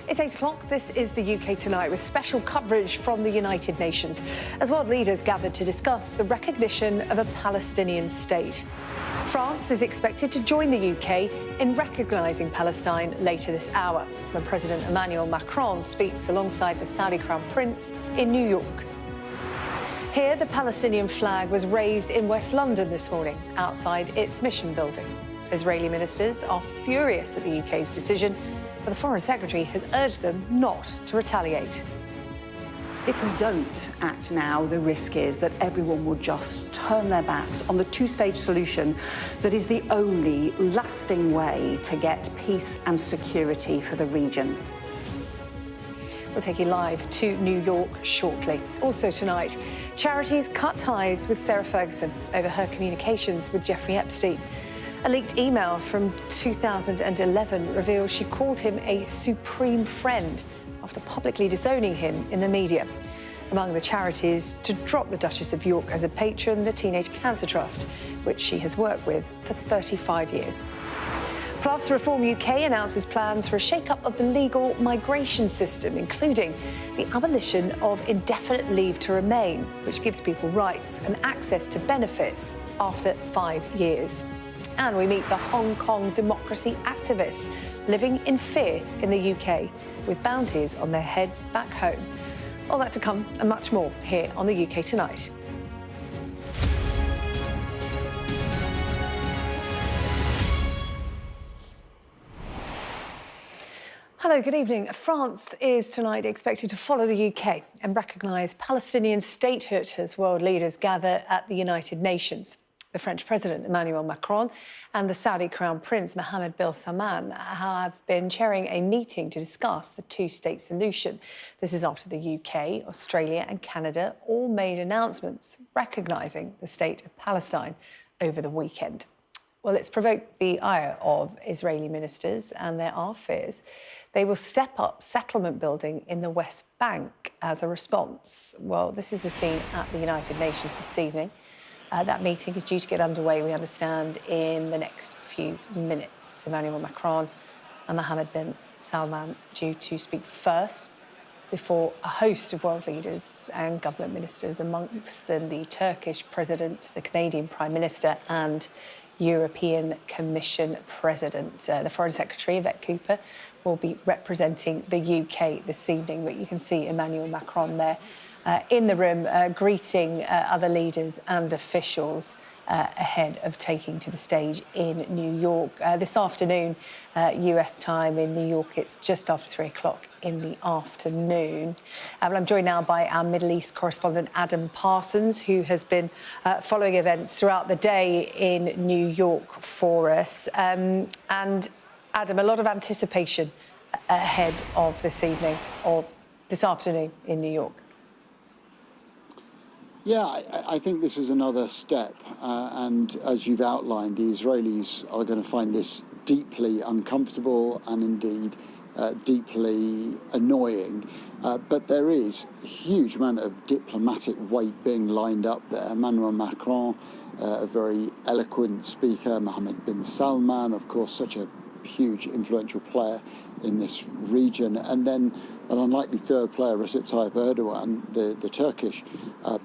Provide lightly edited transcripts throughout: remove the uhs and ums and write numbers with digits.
It's 8 o'clock. This is the UK Tonight with special coverage from the United Nations as world leaders gathered to discuss the recognition of a Palestinian state. France is expected to join the UK in recognising Palestine later this hour, when President Emmanuel Macron speaks alongside the Saudi Crown Prince in New York. Here, the Palestinian flag was raised in West London this morning, outside its mission building. Israeli ministers are furious at the UK's decision, but the Foreign Secretary has urged them not to retaliate. If we don't act now, the risk is that everyone will just turn their backs on the two-stage solution that is the only lasting way to get peace and security for the region. We'll take you live to New York shortly. Also tonight, charities cut ties with Sarah Ferguson over her communications with Jeffrey Epstein. A leaked email from 2011 reveals she called him a supreme friend after publicly disowning him in the media. Among the charities to drop the Duchess of York as a patron, the Teenage Cancer Trust, which she has worked with for 35 years. Plus, Reform UK announces plans for a shake-up of the legal migration system, including the abolition of indefinite leave to remain, which gives people rights and access to benefits after 5 years. And we meet the Hong Kong democracy activists living in fear in the UK, with bounties on their heads back home. All that to come and much more here on the UK Tonight. Hello, good evening. France is tonight expected to follow the UK and recognise Palestinian statehood as world leaders gather at the United Nations. The French President, Emmanuel Macron, and the Saudi Crown Prince, Mohammed bin Salman, have been chairing a meeting to discuss the two-state solution. This is after the UK, Australia and Canada all made announcements recognising the state of Palestine over the weekend. Well, it's provoked the ire of Israeli ministers, and there are fears they will step up settlement building in the West Bank as a response. Well, this is the scene at the United Nations this evening. That meeting is due to get underway, we understand, in the next few minutes. Emmanuel Macron and Mohammed bin Salman due to speak first before a host of world leaders and government ministers, amongst them the Turkish President, the Canadian Prime Minister and European Commission President. The Foreign Secretary, Yvette Cooper, will be representing the UK this evening, but you can see Emmanuel Macron there in the room, greeting other leaders and officials ahead of taking to the stage in New York. This afternoon, US time in New York, it's just after 3 o'clock in the afternoon. Well, I'm joined now by our Middle East correspondent, Adam Parsons, who has been following events throughout the day in New York for us. And Adam, a lot of anticipation ahead of this evening or this afternoon in New York. Yeah, I think this is another step, and as you've outlined, the Israelis are going to find this deeply uncomfortable and indeed deeply annoying. But there is a huge amount of diplomatic weight being lined up there. Emmanuel Macron, a very eloquent speaker, Mohammed bin Salman, of course, such a huge influential player in this region, and then an unlikely third player, Recep Tayyip Erdogan, the Turkish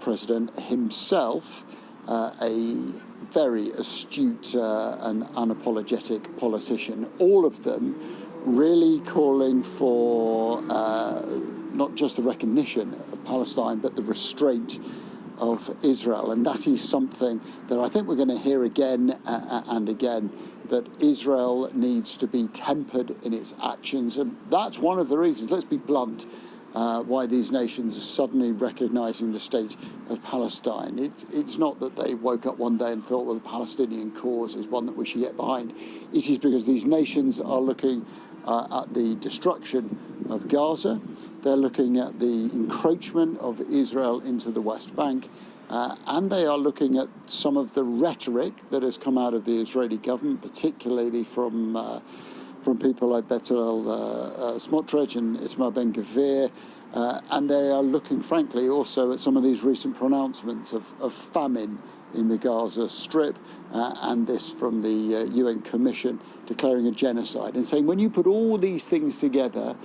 president himself, a very astute and unapologetic politician, all of them really calling for not just the recognition of Palestine, but the restraint of Israel. And that is something that I think we're going to hear again and again, that Israel needs to be tempered in its actions. And that's one of the reasons, let's be blunt, why these nations are suddenly recognising the state of Palestine. It's not that they woke up one day and thought, well, the Palestinian cause is one that we should get behind. It is because these nations are looking at the destruction of Gaza. They're looking at the encroachment of Israel into the West Bank. And they are looking at some of the rhetoric that has come out of the Israeli government, particularly from people like Bezalel Smotrich and Itamar Ben-Gvir, and they are looking, frankly, also at some of these recent pronouncements of famine in the Gaza Strip, and this from the UN Commission declaring a genocide and saying, when you put all these things together,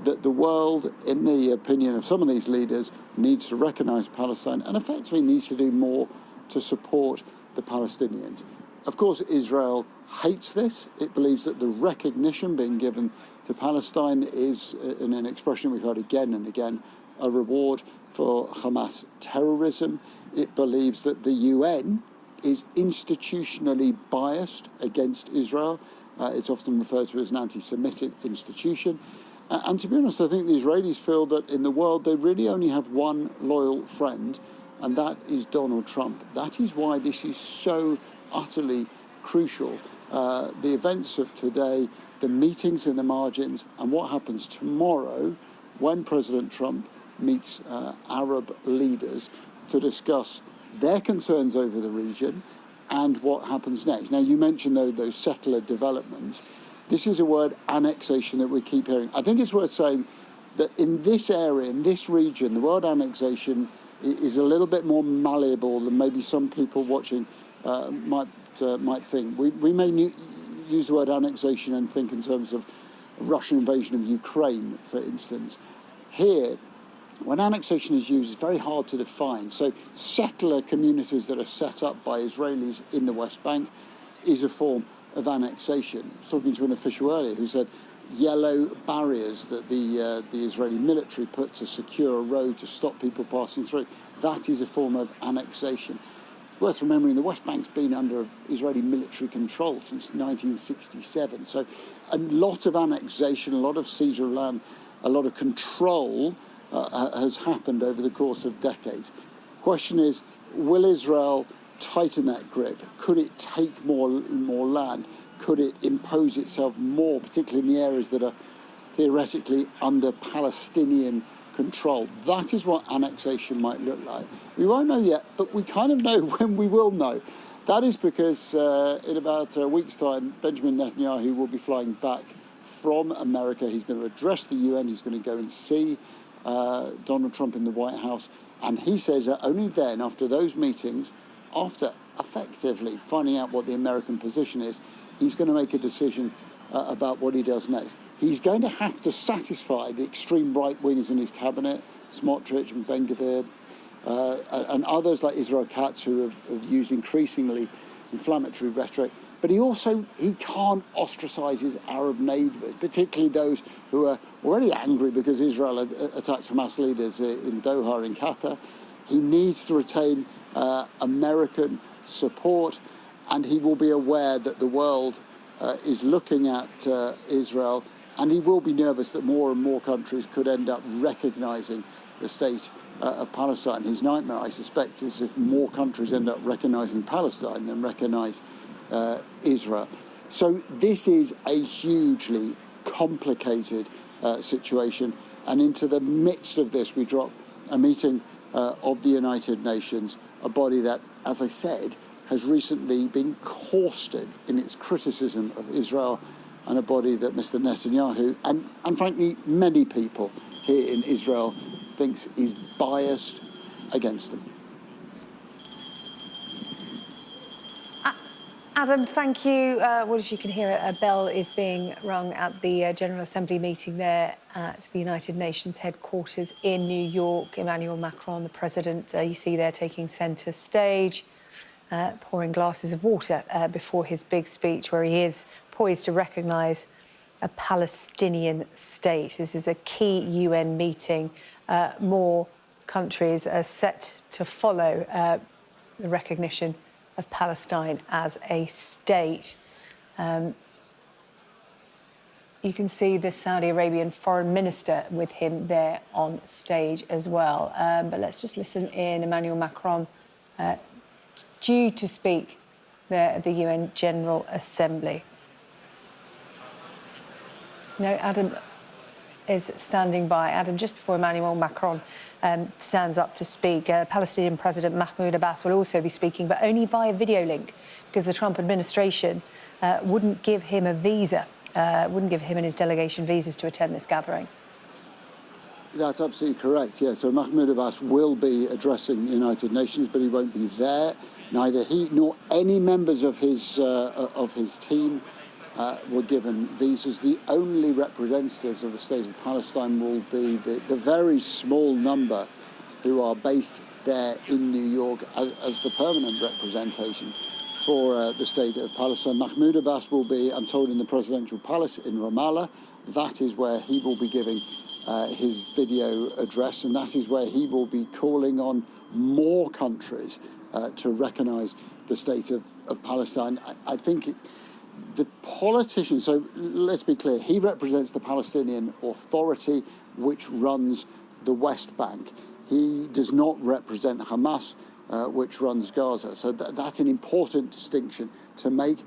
that the world, in the opinion of some of these leaders, needs to recognise Palestine and effectively needs to do more to support the Palestinians. Of course, Israel hates this. It believes that the recognition being given to Palestine is, in an expression we've heard again and again, a reward for Hamas terrorism. It believes that the UN is institutionally biased against Israel. It's often referred to as an anti-Semitic institution. And to be honest, I think the Israelis feel that in the world they really only have one loyal friend, and that is Donald Trump. That is why this is so utterly crucial. The events of today, the meetings in the margins, and what happens tomorrow when President Trump meets Arab leaders to discuss their concerns over the region and what happens next. Now, you mentioned those settler developments. This is a word, annexation, that we keep hearing. I think it's worth saying that in this area, in this region, the word annexation is a little bit more malleable than maybe some people watching might think. We may use the word annexation and think in terms of Russian invasion of Ukraine, for instance. Here, when annexation is used, it's very hard to define. So settler communities that are set up by Israelis in the West Bank is a form of annexation. I was talking to an official earlier who said yellow barriers that the Israeli military put to secure a road to stop people passing through, that is a form of annexation. It's worth remembering the West Bank's been under Israeli military control since 1967. So a lot of annexation, a lot of seizure of land, a lot of control has happened over the course of decades. Question is, will Israel tighten that grip? Could it take more land? Could it impose itself more, particularly in the areas that are theoretically under Palestinian control? That is what annexation might look like. We won't know yet, but we kind of know when we will know. That is because in about a week's time, Benjamin Netanyahu will be flying back from America. He's going to address the UN. He's going to go and see Donald Trump in the White House. And he says that only then, after those meetings, after effectively finding out what the American position is, he's going to make a decision about what he does next. He's going to have to satisfy the extreme right-wingers in his cabinet, Smotrich and Ben-Gvir, and others like Israel Katz, who have used increasingly inflammatory rhetoric. But he can't ostracize his Arab neighbors, particularly those who are already angry because Israel attacked Hamas leaders in Doha in Qatar. He needs to retain American support, and he will be aware that the world is looking at Israel, and he will be nervous that more and more countries could end up recognizing the state of Palestine. His nightmare, I suspect, is if more countries end up recognizing Palestine than recognize Israel. So this is a hugely complicated situation, and into the midst of this we drop a meeting of the United Nations, a body that, as I said, has recently been caustic in its criticism of Israel, and a body that Mr. Netanyahu and frankly many people here in Israel thinks is biased against them. Adam, thank you. Well, as you can hear, a bell is being rung at the General Assembly meeting there at the United Nations headquarters in New York. Emmanuel Macron, the president, you see there taking centre stage, pouring glasses of water before his big speech, where he is poised to recognise a Palestinian state. This is a key UN meeting. More countries are set to follow the recognition of Palestine as a state. You can see the Saudi Arabian foreign minister with him there on stage as well. But let's just listen in. Emmanuel Macron due to speak there at the UN General Assembly. No, Adam is standing by. Adam, just before Emmanuel Macron stands up to speak, Palestinian President Mahmoud Abbas will also be speaking, but only via video link, because the Trump administration wouldn't give him a visa, wouldn't give him and his delegation visas to attend this gathering. That's absolutely correct, yeah. So Mahmoud Abbas will be addressing the United Nations, but he won't be there. Neither he nor any members of his team. were given visas. The only representatives of the state of Palestine will be the very small number who are based there in New York as the permanent representation for the state of Palestine. Mahmoud Abbas will be, I'm told, in the presidential palace in Ramallah. That is where he will be giving his video address, and that is where he will be calling on more countries to recognise the state of Palestine. I think the politicians, so let's be clear, he represents the Palestinian Authority, which runs the West Bank. He does not represent Hamas, which runs Gaza. So that's an important distinction to make.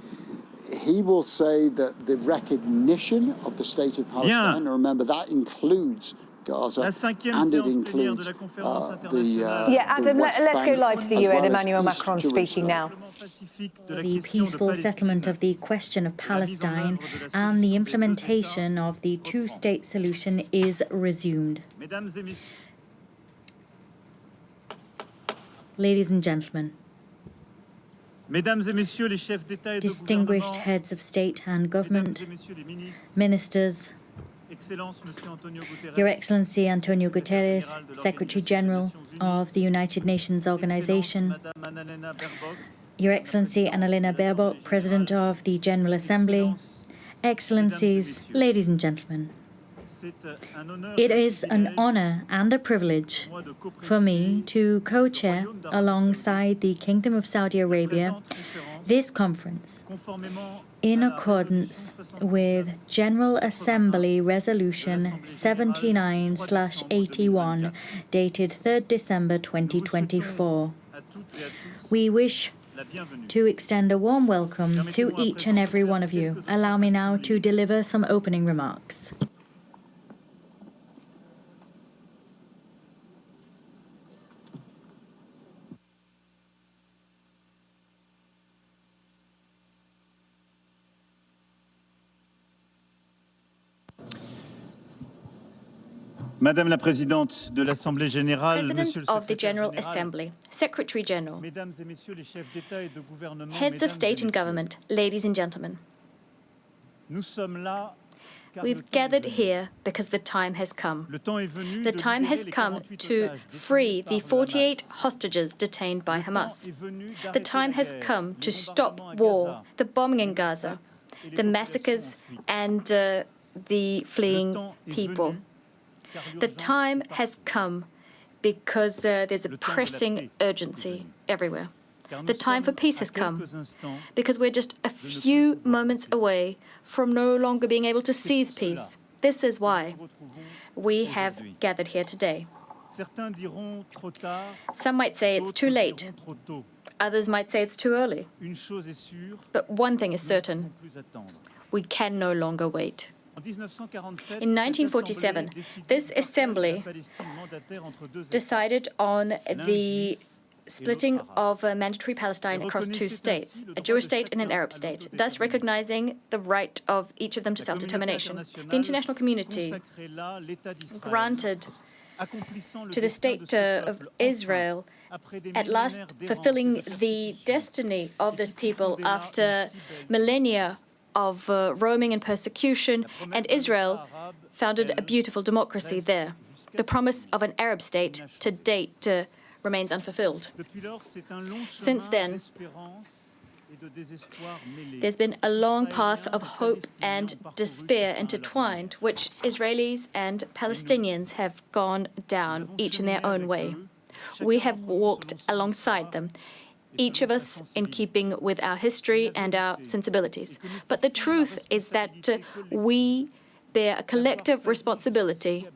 He will say that the recognition of the state of Palestine, and remember that includes Gaza, and it includes Adam, let's go live to the UN. Emmanuel Macron speaking now. The peaceful settlement of the question of Palestine and the implementation of the two-state solution is resumed. Ladies and gentlemen, distinguished heads of state and government, ministers, Your Excellency Antonio Guterres, Secretary General of the United Nations Organization, Your Excellency Annalena Baerbock, President of the General Assembly, Excellencies, ladies and gentlemen. It is an honor and a privilege for me to co-chair, alongside the Kingdom of Saudi Arabia, this conference in accordance with General Assembly Resolution 79/81, dated 3rd December 2024. We wish to extend a warm welcome to each and every one of you. Allow me now to deliver some opening remarks. Madame la Présidente de l'Assemblée Générale, President of the General Assembly, Secretary General, Heads of State and Government, ladies and gentlemen, we've gathered here because the time has come. The time has come to free the 48 hostages detained by Hamas. The time has come to stop war, the bombing in Gaza, the massacres and the fleeing people. The time has come because there's a pressing urgency everywhere. The time for peace has come because we're just a few moments away from no longer being able to seize peace. This is why we have gathered here today. Some might say it's too late. Others might say it's too early. But one thing is certain. We can no longer wait. In 1947, this assembly decided on the splitting of mandatory Palestine across two states, a Jewish state and an Arab state, thus recognizing the right of each of them to self-determination. The international community granted to the state of Israel, at last fulfilling the destiny of this people after millennia of roaming and persecution, and Israel founded a beautiful democracy there. The promise of an Arab state to date remains unfulfilled. Since then, there's been a long path of hope and despair intertwined, which Israelis and Palestinians have gone down, each in their own way. We have walked alongside them, each of us in keeping with our history and our sensibilities. But the truth is that we bear a collective responsibility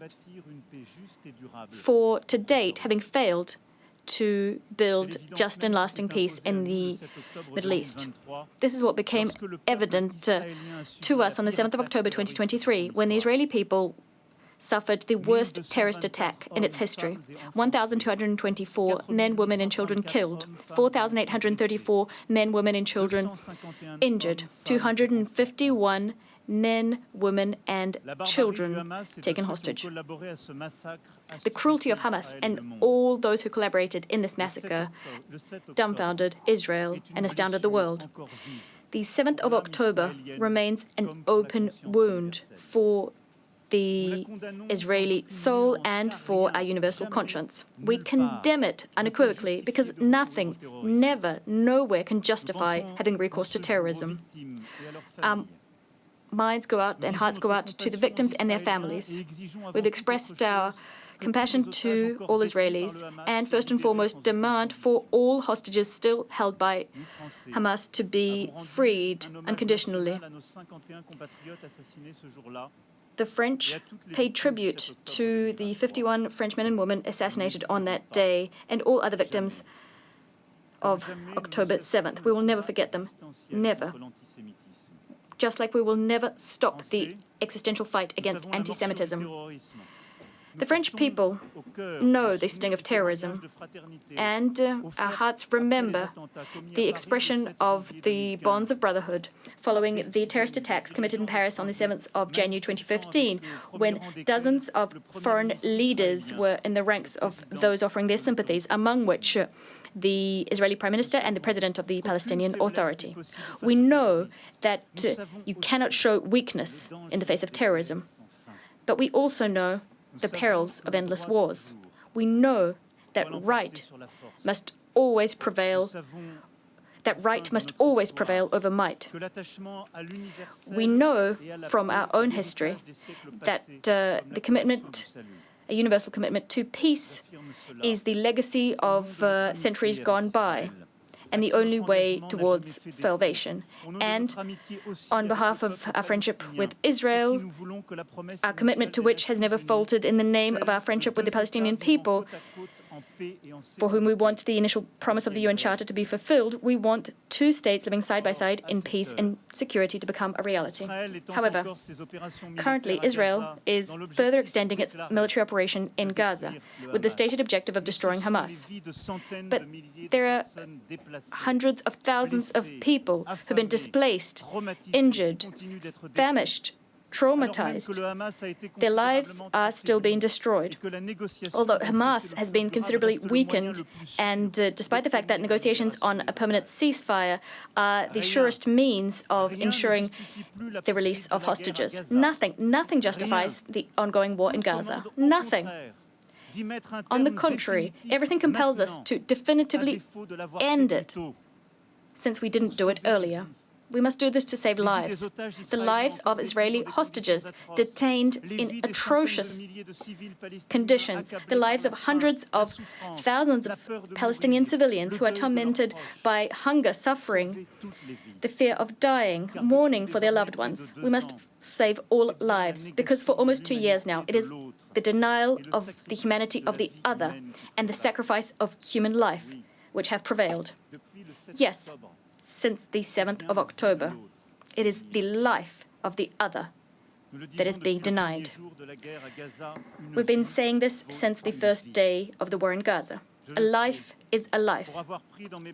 for, to date, having failed to build just and lasting peace in the Middle East. This is what became evident to us on the 7th of October 2023, when the Israeli people suffered the worst terrorist attack in its history. 1,224 men, women and children killed, 4,834 men, women and children injured, 251 men, women and children taken hostage. The cruelty of Hamas and all those who collaborated in this massacre dumbfounded Israel and astounded the world. The 7th of October remains an open wound for the Israeli soul and for our universal conscience. We condemn it unequivocally because nothing, never, nowhere can justify having recourse to terrorism. Minds go out and hearts go out to the victims and their families. We've expressed our compassion to all Israelis and first and foremost demand for all hostages still held by Hamas to be freed unconditionally. The French paid tribute to the 51 French men and women assassinated on that day and all other victims of October 7th. We will never forget them. Never. Just like we will never stop the existential fight against anti-Semitism. The French people know the sting of terrorism, and our hearts remember the expression of the bonds of brotherhood following the terrorist attacks committed in Paris on the 7th of January 2015, when dozens of foreign leaders were in the ranks of those offering their sympathies, among which the Israeli Prime Minister and the President of the Palestinian Authority. We know that you cannot show weakness in the face of terrorism, but we also know the perils of endless wars. We know that right must always prevail, over might. We know from our own history that a universal commitment to peace is the legacy of centuries gone by and the only way towards salvation. And on behalf of our friendship with Israel, our commitment to which has never faltered in the name of our friendship with the Palestinian people, for whom we want the initial promise of the UN Charter to be fulfilled, we want two states living side by side in peace and security to become a reality. However, currently Israel is further extending its military operation in Gaza with the stated objective of destroying Hamas. But there are hundreds of thousands of people who have been displaced, injured, famished, traumatized. Their lives are still being destroyed. Although Hamas has been considerably weakened, and despite the fact that negotiations on a permanent ceasefire are the surest means of ensuring the release of hostages, nothing justifies the ongoing war in Gaza. Nothing. On the contrary, everything compels us to definitively end it, since we didn't do it earlier. We must do this to save lives. The lives of Israeli hostages detained in atrocious conditions. The lives of hundreds of thousands of Palestinian civilians who are tormented by hunger, suffering, the fear of dying, mourning for their loved ones. We must save all lives, because for almost 2 years now, it is the denial of the humanity of the other and the sacrifice of human life which have prevailed. Yes, since the 7th of October, it is the life of the other that is being denied. We've been saying this since the first day of the war in Gaza. A life is a life.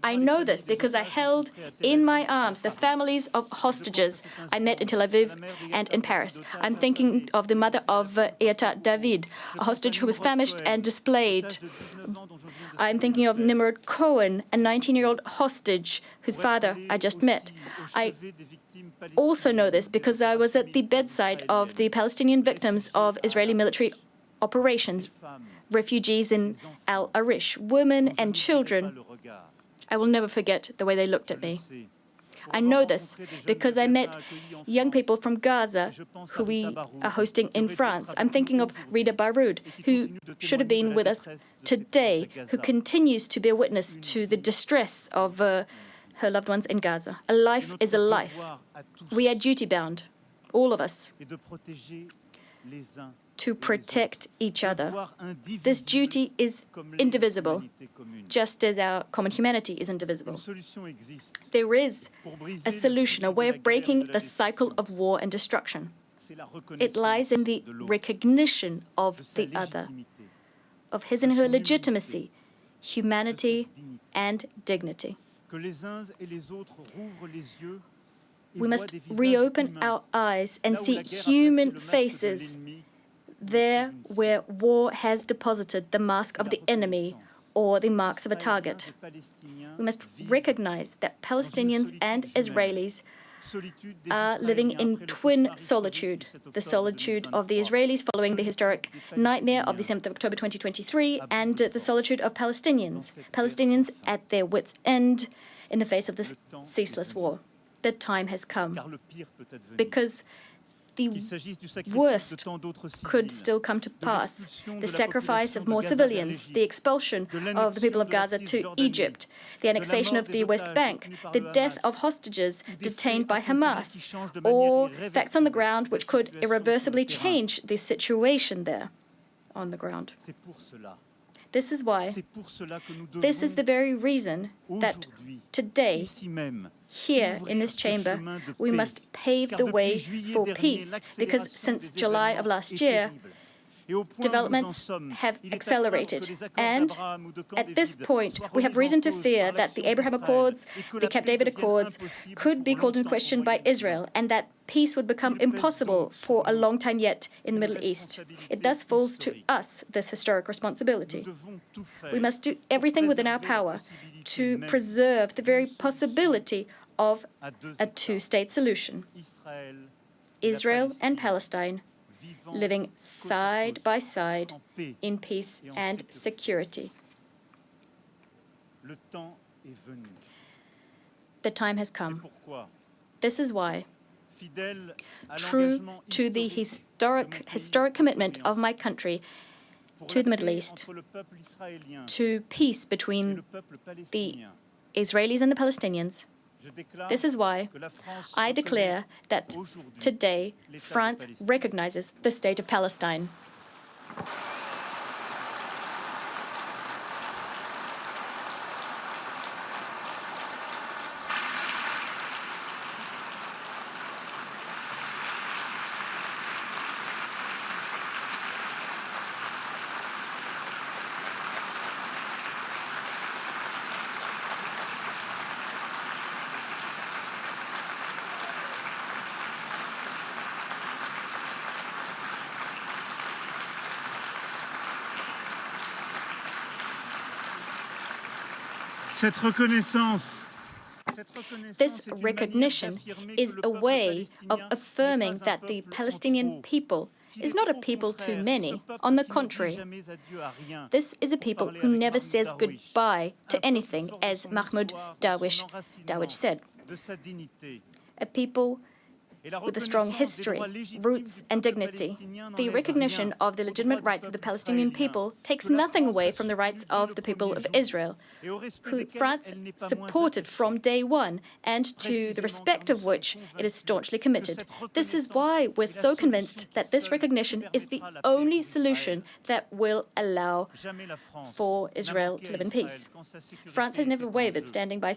I know this because I held in my arms the families of hostages I met in Tel Aviv and in Paris. I'm thinking of the mother of Eata David, a hostage who was famished and displaced. I'm thinking of Nimrod Cohen, a 19-year-old hostage whose father I just met. I also know this because I was at the bedside of the Palestinian victims of Israeli military operations, refugees in Al Arish, women and children. I will never forget the way they looked at me. I know this because I met young people from Gaza who we are hosting in France. I'm thinking of Rida Baroud, who should have been with us today, who continues to be a witness to the distress of her loved ones in Gaza. A life is a life. We are duty-bound, all of us, to protect each other. This duty is indivisible, just as our common humanity is indivisible. There is a solution, a way of breaking the cycle of war and destruction. It lies in the recognition of the other, of his and her legitimacy, humanity, and dignity. We must reopen our eyes and see human faces there where war has deposited the mask of the enemy or the marks of a target. We must recognize that Palestinians and Israelis are living in twin solitude. The solitude of the Israelis following the historic nightmare of the 7th of October 2023 and the solitude of Palestinians. Palestinians at their wits' end in the face of this ceaseless war. The time has come because the worst could still come to pass. The sacrifice of more civilians, the expulsion of the people of Gaza to Egypt, the annexation of the West Bank, the death of hostages detained by Hamas, or facts on the ground which could irreversibly change the situation there on the ground. This is why, this is the very reason that today, here in this chamber, we must pave the way for peace, because since July of last year, developments have accelerated. And at this point, we have reason to fear that the Abraham Accords, the Camp David Accords, could be called in question by Israel, and that peace would become impossible for a long time yet in the Middle East. It thus falls to us this historic responsibility. We must do everything within our power to preserve the very possibility of a two-state solution. Israel and Palestine living side by side in peace and security. The time has come. This is why, true to the historic commitment of my country to the Middle East, to peace between the Israelis and the Palestinians, this is why I declare that today France recognizes the state of Palestine. This recognition is a way of affirming that the Palestinian people is not a people too many. On the contrary, this is a people who never says goodbye to anything, as Mahmoud Darwish said. A people with a strong history, roots and dignity. The recognition of the legitimate rights of the Palestinian people takes nothing away from the rights of the people of Israel, who France supported from day one, and to the respect of which it is staunchly committed. This is why we're so convinced that this recognition is the only solution that will allow for Israel to live in peace. France has never wavered standing by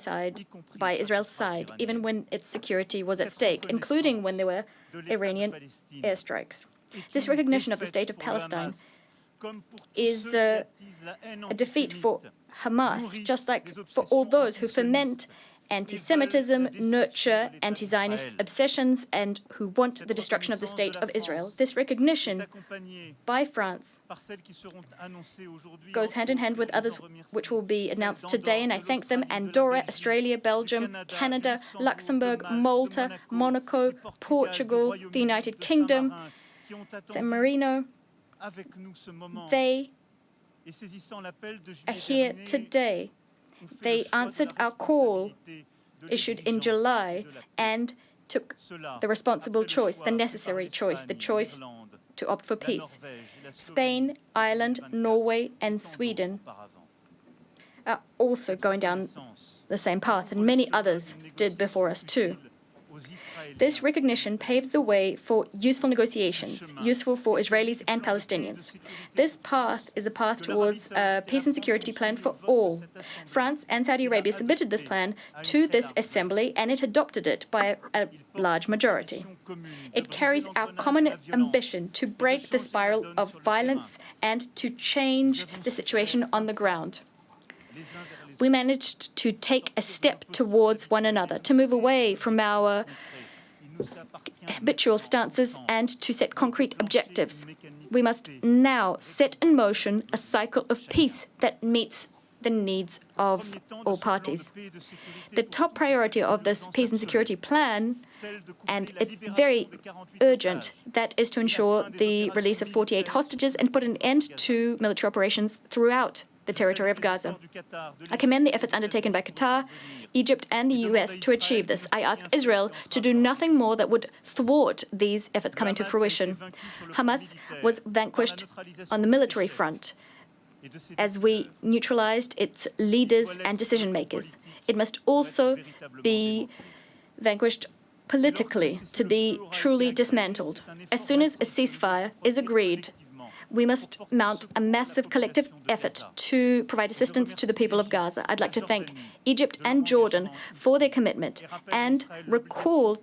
Israel's side, even when its security was at stake, including when there were Iranian airstrikes. This recognition of the state of Palestine is a defeat for Hamas, just like for all those who foment anti-Semitism, nurture anti-Zionist obsessions, and who want the destruction of the state of Israel. This recognition by France goes hand in hand with others which will be announced today, and I thank them: Andorra, Australia, Belgium, Canada, Luxembourg, Malta, Monaco, Portugal, the United Kingdom, San Marino. They are here today. They answered our call issued in July and took the responsible choice, the necessary choice, the choice to opt for peace. Spain, Ireland, Norway, and Sweden are also going down the same path, and many others did before us too. This recognition paves the way for useful negotiations, useful for Israelis and Palestinians. This path is a path towards a peace and security plan for all. France and Saudi Arabia submitted this plan to this assembly, and it adopted it by a large majority. It carries our common ambition to break the spiral of violence and to change the situation on the ground. We managed to take a step towards one another, to move away from our habitual stances and to set concrete objectives. We must now set in motion a cycle of peace that meets the needs of all parties. The top priority of this peace and security plan, and it's very urgent, that is to ensure the release of 48 hostages and put an end to military operations throughout the territory of Gaza. I commend the efforts undertaken by Qatar, Egypt and the US to achieve this. I ask Israel to do nothing more that would thwart these efforts coming to fruition. Hamas was vanquished on the military front as we neutralized its leaders and decision-makers. It must also be vanquished politically to be truly dismantled. As soon as a ceasefire is agreed, we must mount a massive collective effort to provide assistance to the people of Gaza. I'd like to thank Egypt and Jordan for their commitment and recall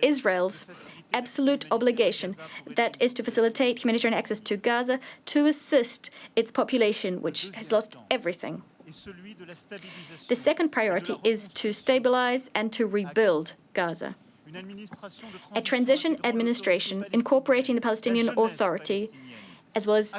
Israel's absolute obligation, that is to facilitate humanitarian access to Gaza to assist its population, which has lost everything. The second priority is to stabilize and to rebuild Gaza. A transition administration incorporating the Palestinian Authority, as well as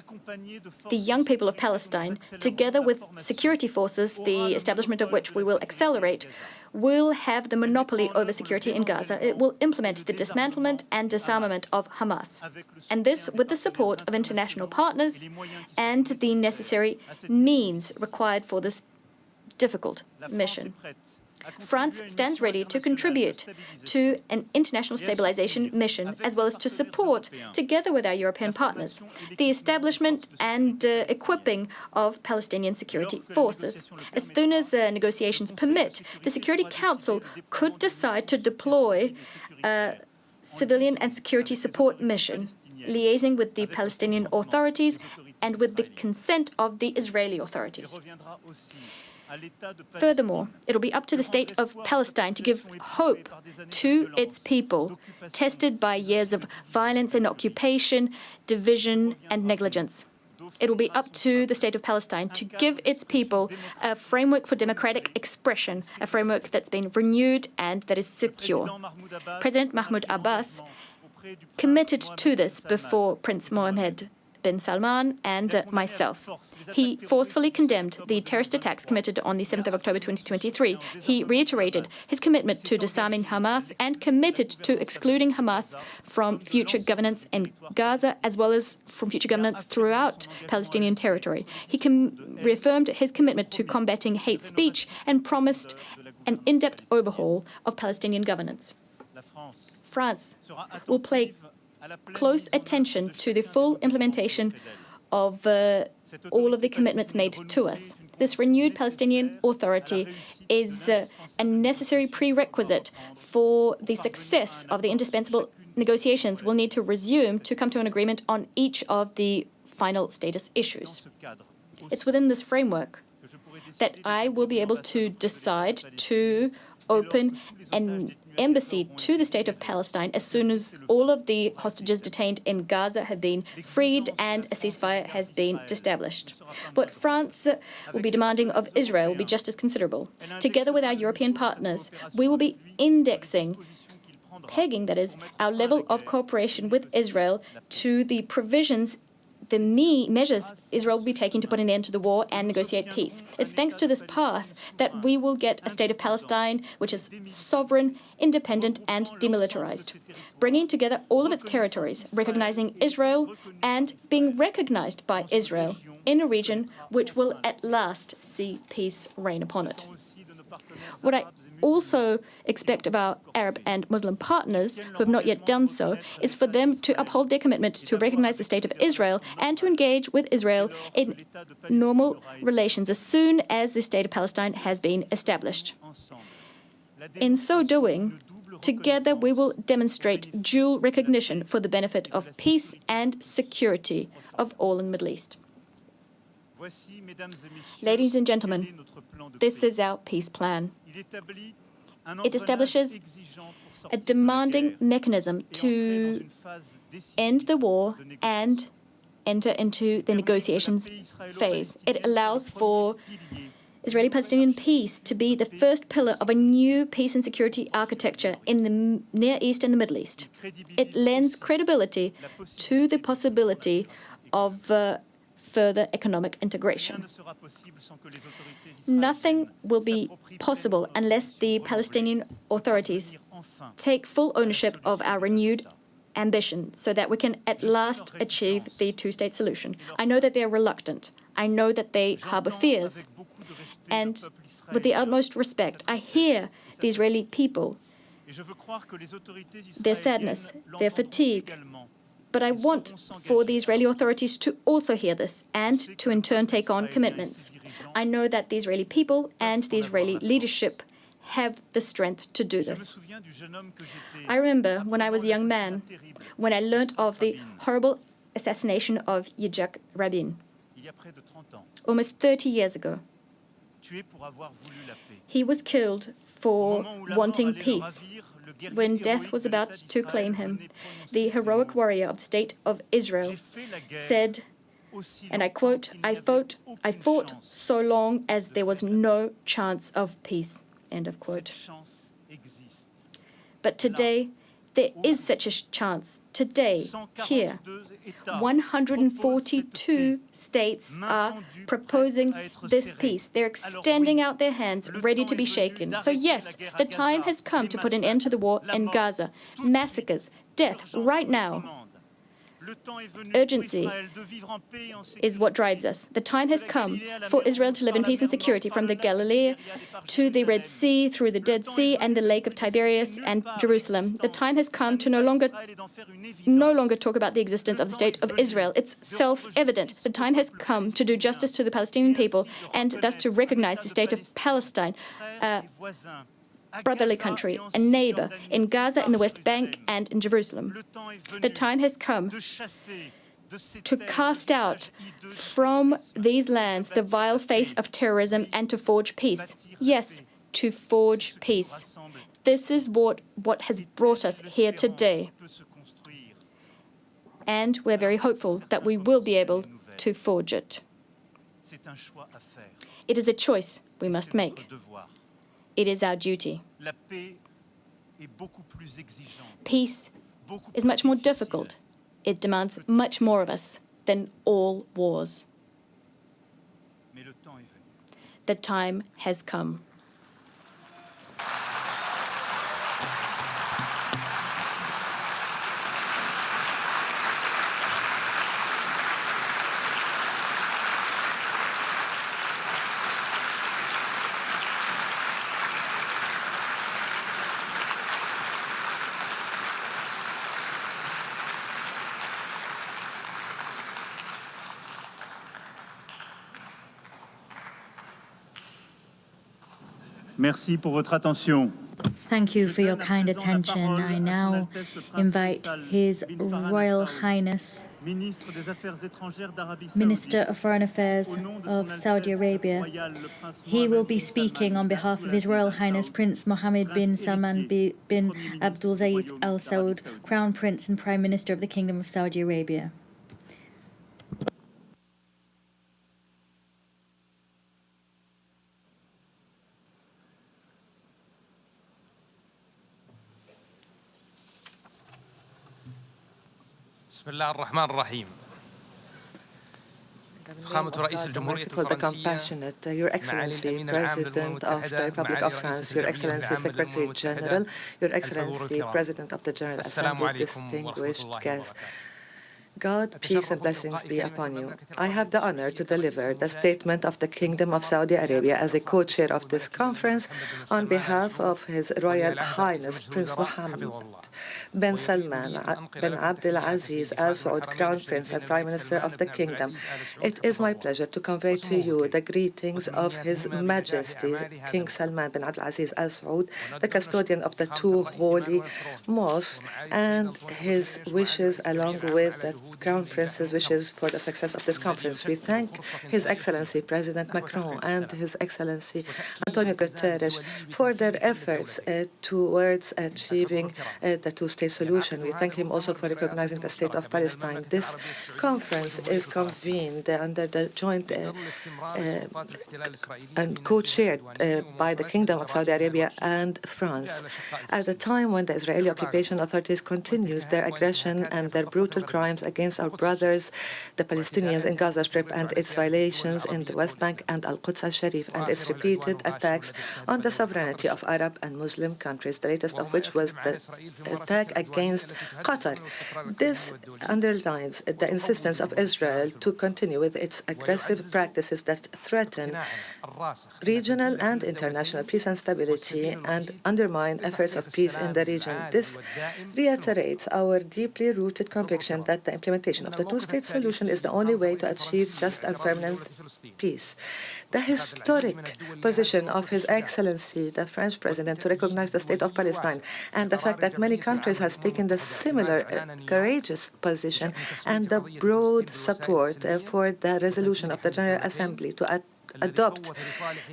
the young people of Palestine, together with security forces, the establishment of which we will accelerate, will have the monopoly over security in Gaza. It will implement the dismantlement and disarmament of Hamas, and this with the support of international partners and the necessary means required for this difficult mission. France stands ready to contribute to an international stabilization mission, as well as to support, together with our European partners, the establishment and equipping of Palestinian security forces. As soon as negotiations permit, the Security Council could decide to deploy a civilian and security support mission, liaising with the Palestinian authorities and with the consent of the Israeli authorities. Furthermore, it will be up to the state of Palestine to give hope to its people, tested by years of violence and occupation, division and negligence. It will be up to the state of Palestine to give its people a framework for democratic expression, a framework that's been renewed and that is secure. President Mahmoud Abbas committed to this before Prince Mohammed bin Salman and myself. He forcefully condemned the terrorist attacks committed on the 7th of October 2023. He reiterated his commitment to disarming Hamas and committed to excluding Hamas from future governance in Gaza, as well as from future governance throughout Palestinian territory. He reaffirmed his commitment to combating hate speech and promised an in-depth overhaul of Palestinian governance. France will pay close attention to the full implementation of all of the commitments made to us. This renewed Palestinian Authority is a necessary prerequisite for the success of the indispensable negotiations we'll need to resume to come to an agreement on each of the final status issues. It's within this framework that I will be able to decide to open an embassy to the state of Palestine as soon as all of the hostages detained in Gaza have been freed and a ceasefire has been established. What France will be demanding of Israel will be just as considerable. Together with our European partners, we will be pegging, that is, our level of cooperation with Israel to the provisions, the measures Israel will be taking to put an end to the war and negotiate peace. It's thanks to this path that we will get a state of Palestine which is sovereign, independent and demilitarized, bringing together all of its territories, recognizing Israel and being recognized by Israel in a region which will at last see peace reign upon it. What I also expect of our Arab and Muslim partners, who have not yet done so, is for them to uphold their commitment to recognize the state of Israel and to engage with Israel in normal relations as soon as the state of Palestine has been established. In so doing, together we will demonstrate dual recognition for the benefit of peace and security of all in the Middle East. Ladies and gentlemen, this is our peace plan. It establishes a demanding mechanism to end the war and enter into the negotiations phase. It allows for Israeli-Palestinian peace to be the first pillar of a new peace and security architecture in the Near East and the Middle East. It lends credibility to the possibility of further economic integration. Nothing will be possible unless the Palestinian authorities take full ownership of our renewed ambition so that we can at last achieve the two-state solution. I know that they are reluctant. I know that they harbor fears. And with the utmost respect, I hear the Israeli people, their sadness, their fatigue. But I want for the Israeli authorities to also hear this and to in turn take on commitments. I know that the Israeli people and the Israeli leadership have the strength to do this. I remember when I was a young man, when I learned of the horrible assassination of Yitzhak Rabin, almost 30 years ago. He was killed for wanting peace. When death was about to claim him, the heroic warrior of the State of Israel said, and I quote, I fought so long as there was no chance of peace. End of quote. But today, there is such a chance. Today, here, 142 states are proposing this peace. They're extending out their hands, ready to be shaken. So yes, the time has come to put an end to the war in Gaza. Massacres, death, right now. Urgency is what drives us. The time has come for Israel to live in peace and security from the Galilee to the Red Sea, through the Dead Sea and the Lake of Tiberias and Jerusalem. The time has come to no longer talk about the existence of the State of Israel. It's self-evident. The time has come to do justice to the Palestinian people and thus to recognize the State of Palestine, brotherly country, a neighbor in Gaza, in the West Bank, and in Jerusalem. The time has come to cast out from these lands the vile face of terrorism and to forge peace. Yes, to forge peace. This is what has brought us here today. And we're very hopeful that we will be able to forge it. It is a choice we must make. It is our duty. Peace is much more difficult. It demands much more of us than all wars. The time has come. Merci pour votre attention. Thank you for your kind attention. I now invite His Royal Highness, Minister of Foreign Affairs of Saudi Arabia. He will be speaking on behalf of His Royal Highness Prince Mohammed bin Salman bin Abdulaziz Al Saud, Crown Prince and Prime Minister of the Kingdom of Saudi Arabia. بسم الله الرحمن الرحيم. فخامة رئيس الجمهورية الفرنسية، Your Excellency, President of the Republic of France, Your Excellency, Secretary General, Your Excellency, President of the General Assembly, distinguished guests. God, peace and blessings be upon you. I have the honor to deliver the statement of the Kingdom of Saudi Arabia as a co-chair of this conference on behalf of His Royal Highness Prince Mohammed bin Salman bin Abdulaziz Al Saud, Crown Prince and Prime Minister of the Kingdom. It is my pleasure to convey to you the greetings of His Majesty King Salman bin Abdulaziz Al Saud, the custodian of the two holy mosques, and his wishes along with the Crown Prince's wishes for the success of this conference. We thank His Excellency President Macron and His Excellency Antonio Guterres for their efforts towards achieving the two-state solution. We thank him also for recognizing the state of Palestine. This conference is convened under the joint and co-chaired by the Kingdom of Saudi Arabia and France. At the time when the Israeli occupation authorities continues their aggression and their brutal crimes against our brothers, the Palestinians in Gaza Strip, and its violations in the West Bank and Al-Quds al-Sharif, and its repeated attacks on the sovereignty of Arab and Muslim countries, the latest of which was the attack against Qatar. This underlines the insistence of Israel to continue with its aggressive practices that threaten regional and international peace and stability and undermine efforts of peace in the region. This reiterates our deeply rooted conviction that the implementation of the two-state solution is the only way to achieve just and permanent peace. The historic position of His Excellency, the French President, to recognize the state of Palestine, and the fact that many countries have taken the similar courageous position, and the broad support for the resolution of the General Assembly to adopt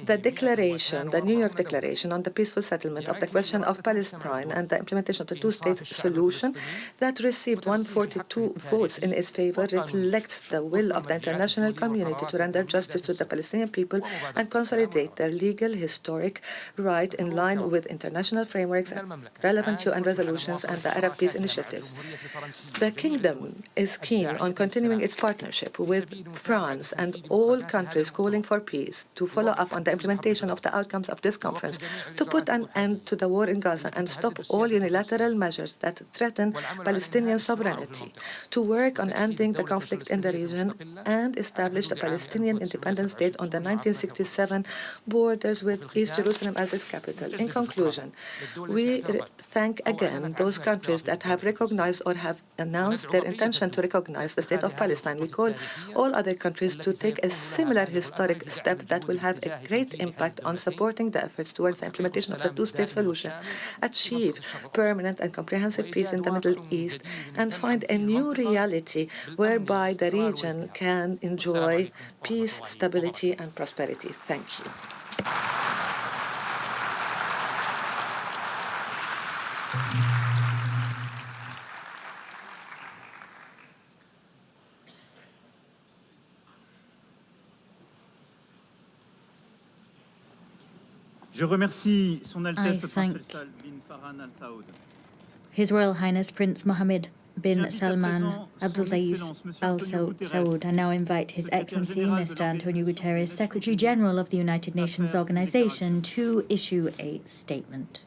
the declaration, the New York Declaration on the peaceful settlement of the question of Palestine and the implementation of the two-state solution that received 142 votes in its favor reflects the will of the international community to render justice to the Palestinian people and consolidate their legal, historic right in line with international frameworks, relevant UN resolutions, and the Arab Peace Initiative. The Kingdom is keen on continuing its partnership with France and all countries calling for peace to follow up on the implementation of the outcomes of this conference, to put an end to the war in Gaza and stop all unilateral measures that threaten Palestinian sovereignty, to work on ending the conflict in the region and establish a Palestinian independent state on the 1967 borders with East Jerusalem as its capital. In conclusion, we thank again those countries that have recognized or have announced their intention to recognize the state of Palestine. We call all other countries to take a similar historic step that will have a great impact on supporting the efforts towards the implementation of the two-state solution, achieve permanent and comprehensive peace in the Middle East, and find a new reality whereby the region can enjoy peace, stability, and prosperity. Thank you. Je remercie Son Altesse I thank Faisal bin Farhan Al Saud. His Royal Highness Prince Mohammed bin Salman Abdulaziz Al Saud. I now invite His Excellency Mr. Antonio Guterres, Secretary General of the United Nations Organization, to issue a statement.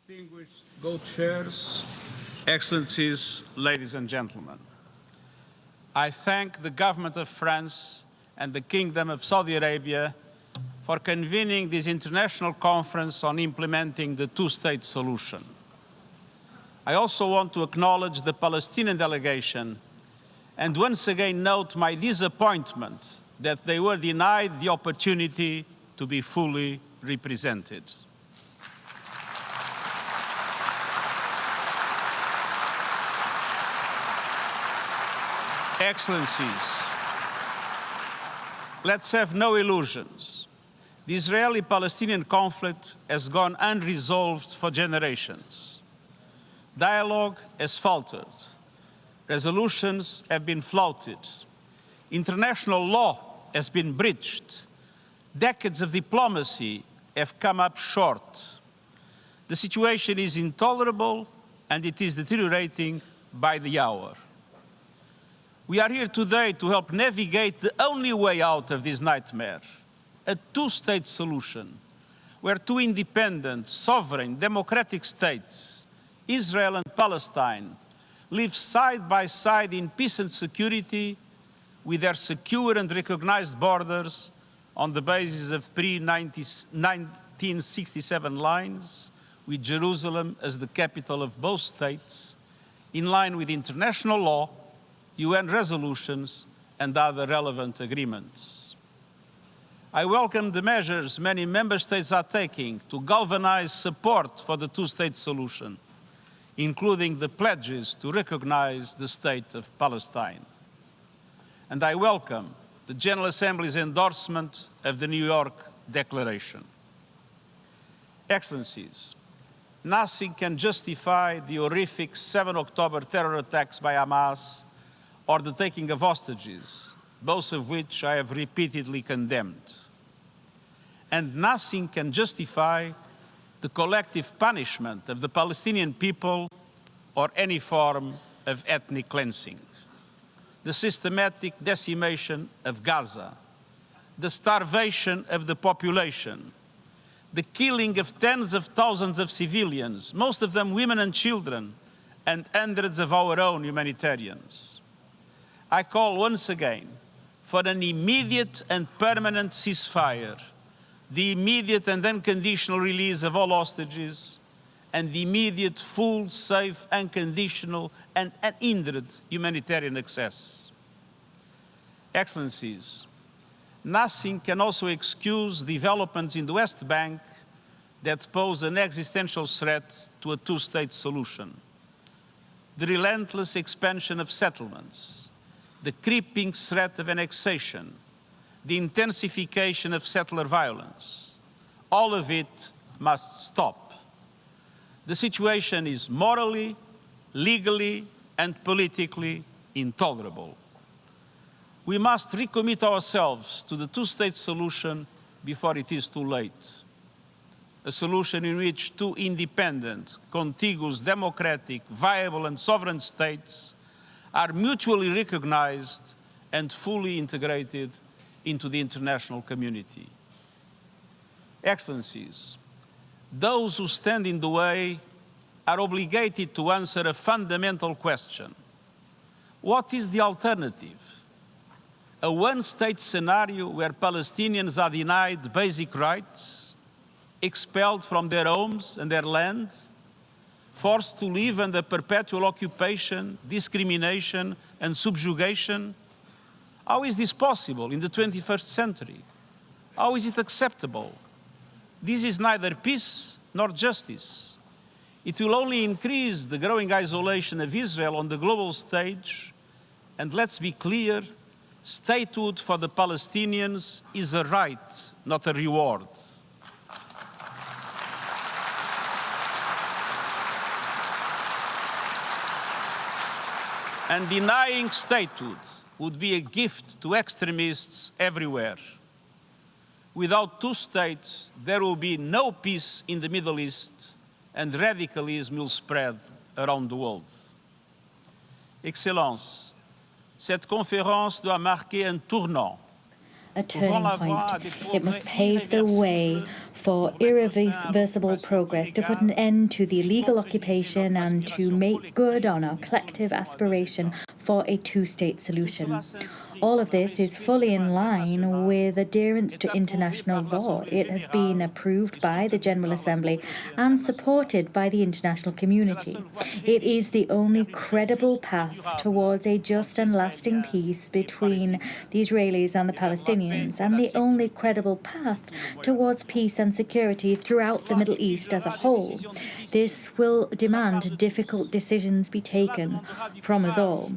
Distinguished co-chairs, Excellencies, ladies and gentlemen, I thank the government of France and the Kingdom of Saudi Arabia for convening this international conference on implementing the two-state solution. I also want to acknowledge the Palestinian delegation and once again note my disappointment that they were denied the opportunity to be fully represented. Excellencies, let's have no illusions. The Israeli-Palestinian conflict has gone unresolved for generations. Dialogue has faltered. Resolutions have been flouted. International law has been breached. Decades of diplomacy have come up short. The situation is intolerable and it is deteriorating by the hour. We are here today to help navigate the only way out of this nightmare, a two-state solution, where two independent, sovereign, democratic states, Israel and Palestine, live side by side in peace and security with their secure and recognized borders on the basis of pre-1967 lines, with Jerusalem as the capital of both states, in line with international law, UN resolutions, and other relevant agreements. I welcome the measures many member states are taking to galvanize support for the two-state solution, including the pledges to recognize the state of Palestine. And I welcome the General Assembly's endorsement of the New York Declaration. Excellencies, nothing can justify the horrific 7 October terror attacks by Hamas or the taking of hostages, both of which I have repeatedly condemned. And nothing can justify the collective punishment of the Palestinian people or any form of ethnic cleansing. The systematic decimation of Gaza, the starvation of the population, the killing of tens of thousands of civilians, most of them women and children, and hundreds of our own humanitarians. I call once again for an immediate and permanent ceasefire, the immediate and unconditional release of all hostages, and the immediate, full, safe, unconditional, and unhindered humanitarian access. Excellencies, nothing can also excuse developments in the West Bank that pose an existential threat to a two-state solution. The relentless expansion of settlements, the creeping threat of annexation, the intensification of settler violence, all of it must stop. The situation is morally, legally, and politically intolerable. We must recommit ourselves to the two-state solution before it is too late. A solution in which two independent, contiguous, democratic, viable, and sovereign states are mutually recognized and fully integrated into the international community. Excellencies, those who stand in the way are obligated to answer a fundamental question. What is the alternative? A one-state scenario where Palestinians are denied basic rights, expelled from their homes and their land, forced to live under perpetual occupation, discrimination, and subjugation? How is this possible in the 21st century? How is it acceptable? This is neither peace nor justice. It will only increase the growing isolation of Israel on the global stage. And let's be clear, statehood for the Palestinians is a right, not a reward. And denying statehood would be a gift to extremists everywhere. Without two states, there will be no peace in the Middle East, and radicalism will spread around the world. Excellences, cette conférence doit marquer un tournant. A turning point. It must pave the way for irreversible progress, to put an end to the illegal occupation and to make good on our collective aspiration for a two-state solution. All of this is fully in line with adherence to international law. It has been approved by the General Assembly and supported by the international community. It is the only credible path towards a just and lasting peace between the Israelis and the Palestinians, and the only credible path towards peace and security throughout the Middle East as a whole. This will demand difficult decisions be taken from us all.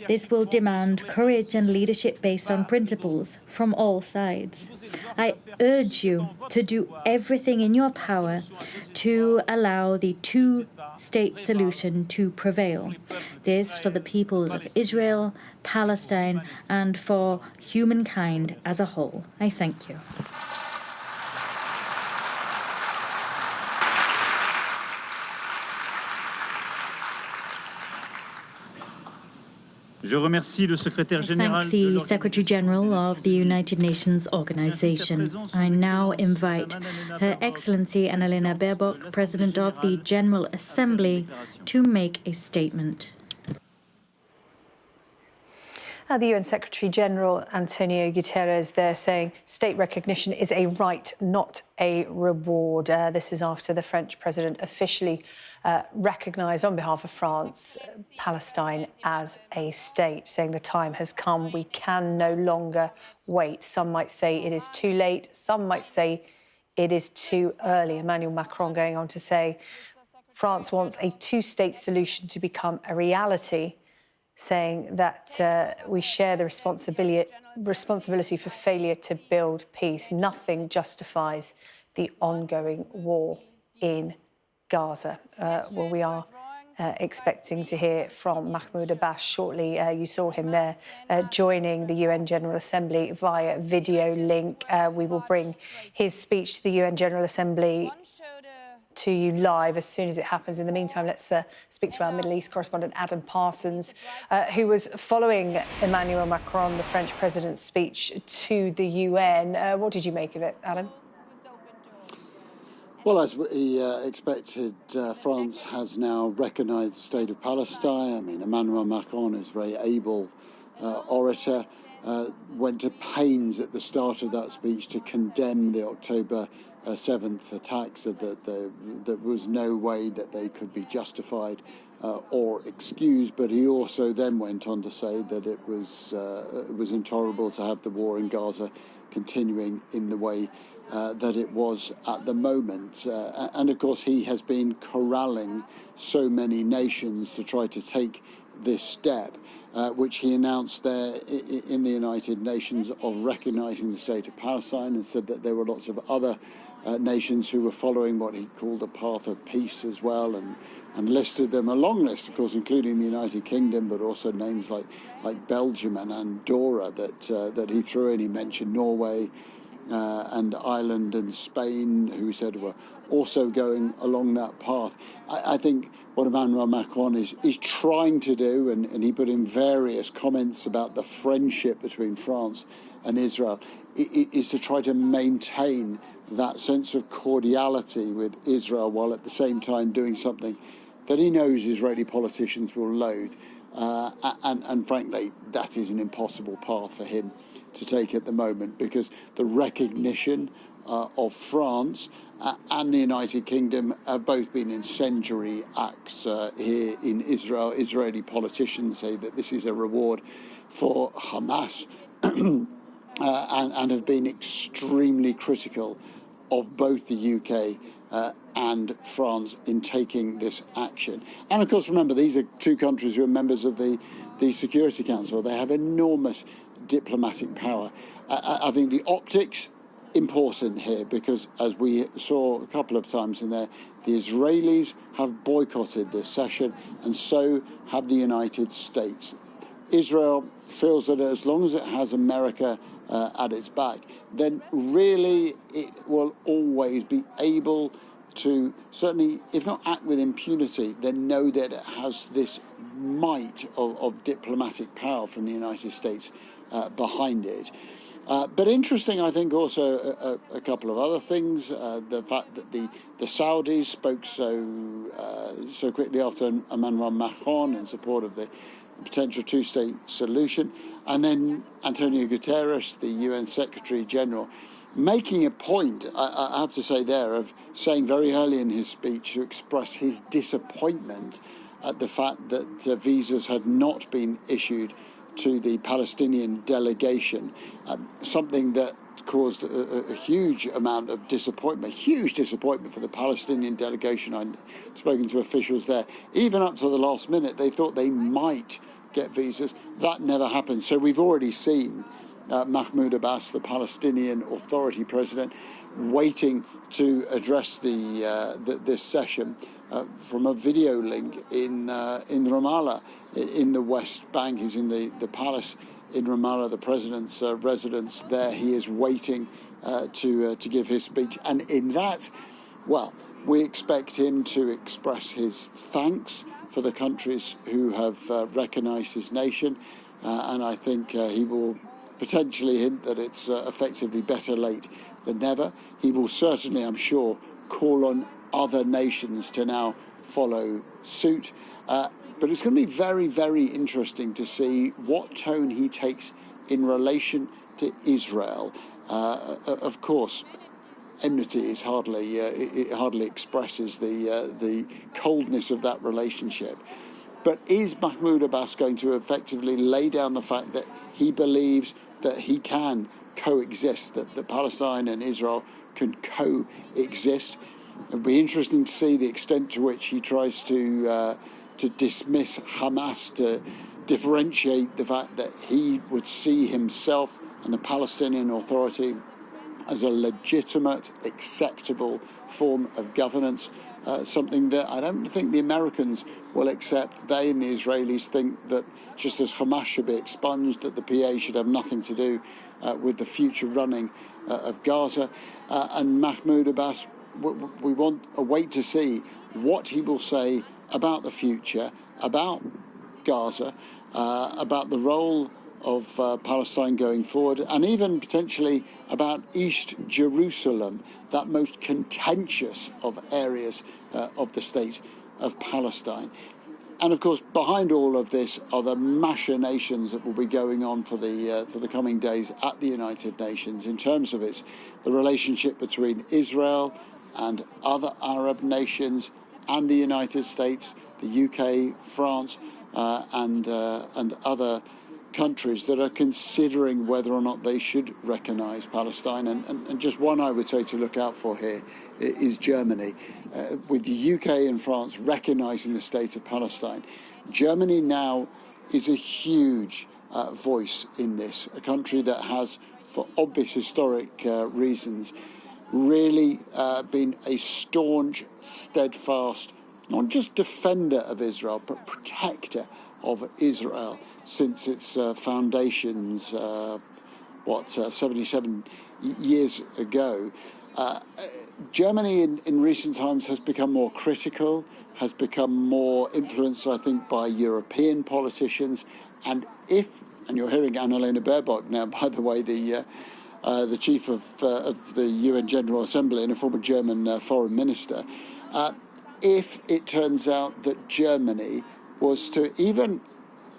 This will demand courage and leadership based on principles from all sides. I urge you to do everything in your power to allow the two-state solution to prevail. This for the peoples of Israel, Palestine, and for humankind as a whole. I thank you. Je remercie le secrétaire général Thank the Secretary General of the United Nations Organization. I now invite Her Excellency Annalena Baerbock, President of the General Assembly, to make a statement. The UN Secretary-General Antonio Guterres there saying state recognition is a right, not a reward. This is after the French president officially recognised on behalf of France Palestine as a state, saying the time has come. We can no longer wait. Some might say it is too late. Some might say it is too early. Emmanuel Macron going on to say France wants a two-state solution to become a reality, saying that we share the responsibility for failure to build peace. Nothing justifies the ongoing war in Gaza. Well, we are expecting to hear from Mahmoud Abbas shortly. You saw him there joining the UN General Assembly via video link. We will bring his speech to the UN General Assembly to you live as soon as it happens. In the meantime, let's speak to our Middle East correspondent, Adam Parsons, who was following Emmanuel Macron, the French president's speech to the UN. What did you make of it, Adam? Well, as we expected, France has now recognised the state of Palestine. I mean, Emmanuel Macron is a very able orator. Went to pains at the start of that speech to condemn the October 7th attacks, that there was no way that they could be justified or excused. But he also then went on to say that it was intolerable to have the war in Gaza continuing in the way that it was at the moment. And of course, he has been corralling so many nations to try to take this step, which he announced there in the United Nations, of recognising the state of Palestine, and said that there were lots of other nations who were following what he called a path of peace as well, and listed them, a long list, of course, including the United Kingdom, but also names like Belgium and Andorra that he threw in. He mentioned Norway and Ireland and Spain, who he said were also going along that path. I think what Emmanuel Macron is trying to do, and he put in various comments about the friendship between France and Israel, is to try to maintain that sense of cordiality with Israel, while at the same time doing something that he knows Israeli politicians will loathe. And frankly, that is an impossible path for him to take at the moment, because the recognition of France and the United Kingdom have both been incendiary acts here in Israel. Israeli politicians say that this is a reward for Hamas and have been extremely critical of both the UK and France in taking this action. And of course, remember, these are two countries who are members of the Security Council. They have enormous diplomatic power. I think the optics important here, because as we saw a couple of times in there, the Israelis have boycotted this session, and so have the United States. Israel feels that as long as it has America at its back, then really it will always be able to, certainly, if not act with impunity, then know that it has this might of diplomatic power from the United States behind it. But interesting, I think, also a couple of other things. The fact that the Saudis spoke so quickly after Emmanuel Macron in support of the potential two-state solution. And then Antonio Guterres, the UN Secretary-General, making a point, I have to say there, of saying very early in his speech to express his disappointment at the fact that visas had not been issued to the Palestinian delegation, something that caused a huge amount of disappointment, huge disappointment for the Palestinian delegation. I've spoken to officials there. Even up to the last minute, they thought they might get visas. That never happened. So we've already seen Mahmoud Abbas, the Palestinian Authority president, waiting to address this session from a video link in Ramallah, in the West Bank. He's in the palace in Ramallah, the president's residence there. He is waiting to give his speech, and in that, well, we expect him to express his thanks for the countries who have recognised his nation, and I think he will potentially hint that it's effectively better late than never. He will certainly, I'm sure, call on other nations to now follow suit. But it's going to be very, very interesting to see what tone he takes in relation to Israel. Of course, enmity is it hardly expresses the coldness of that relationship. But is Mahmoud Abbas going to effectively lay down the fact that he believes that he can coexist, that Palestine and Israel can coexist? It'll be interesting to see the extent to which he tries to dismiss Hamas, to differentiate the fact that he would see himself and the Palestinian Authority as a legitimate, acceptable form of governance, something that I don't think the Americans will accept. They and the Israelis think that just as Hamas should be expunged, that the PA should have nothing to do with the future running of Gaza. And Mahmoud Abbas, we want to wait to see what he will say about the future, about Gaza, about the role of Palestine going forward, and even potentially about East Jerusalem, that most contentious of areas of the state of Palestine. And of course, behind all of this are the machinations that will be going on for the coming days at the United Nations in terms of the relationship between Israel and other Arab nations and the United States, the UK, France, and other countries that are considering whether or not they should recognise Palestine. And just one I would say to look out for here is Germany. With the UK and France recognising the state of Palestine, Germany now is a huge voice in this, a country that has, for obvious historic reasons, really been a staunch, steadfast, not just defender of Israel, but protector of Israel since its foundations, 77 years ago. Germany in recent times has become more critical, has become more influenced, I think, by European politicians. And you're hearing Annalena Baerbock now, by the way, the chief of the UN General Assembly and a former German foreign minister, if it turns out that Germany was to even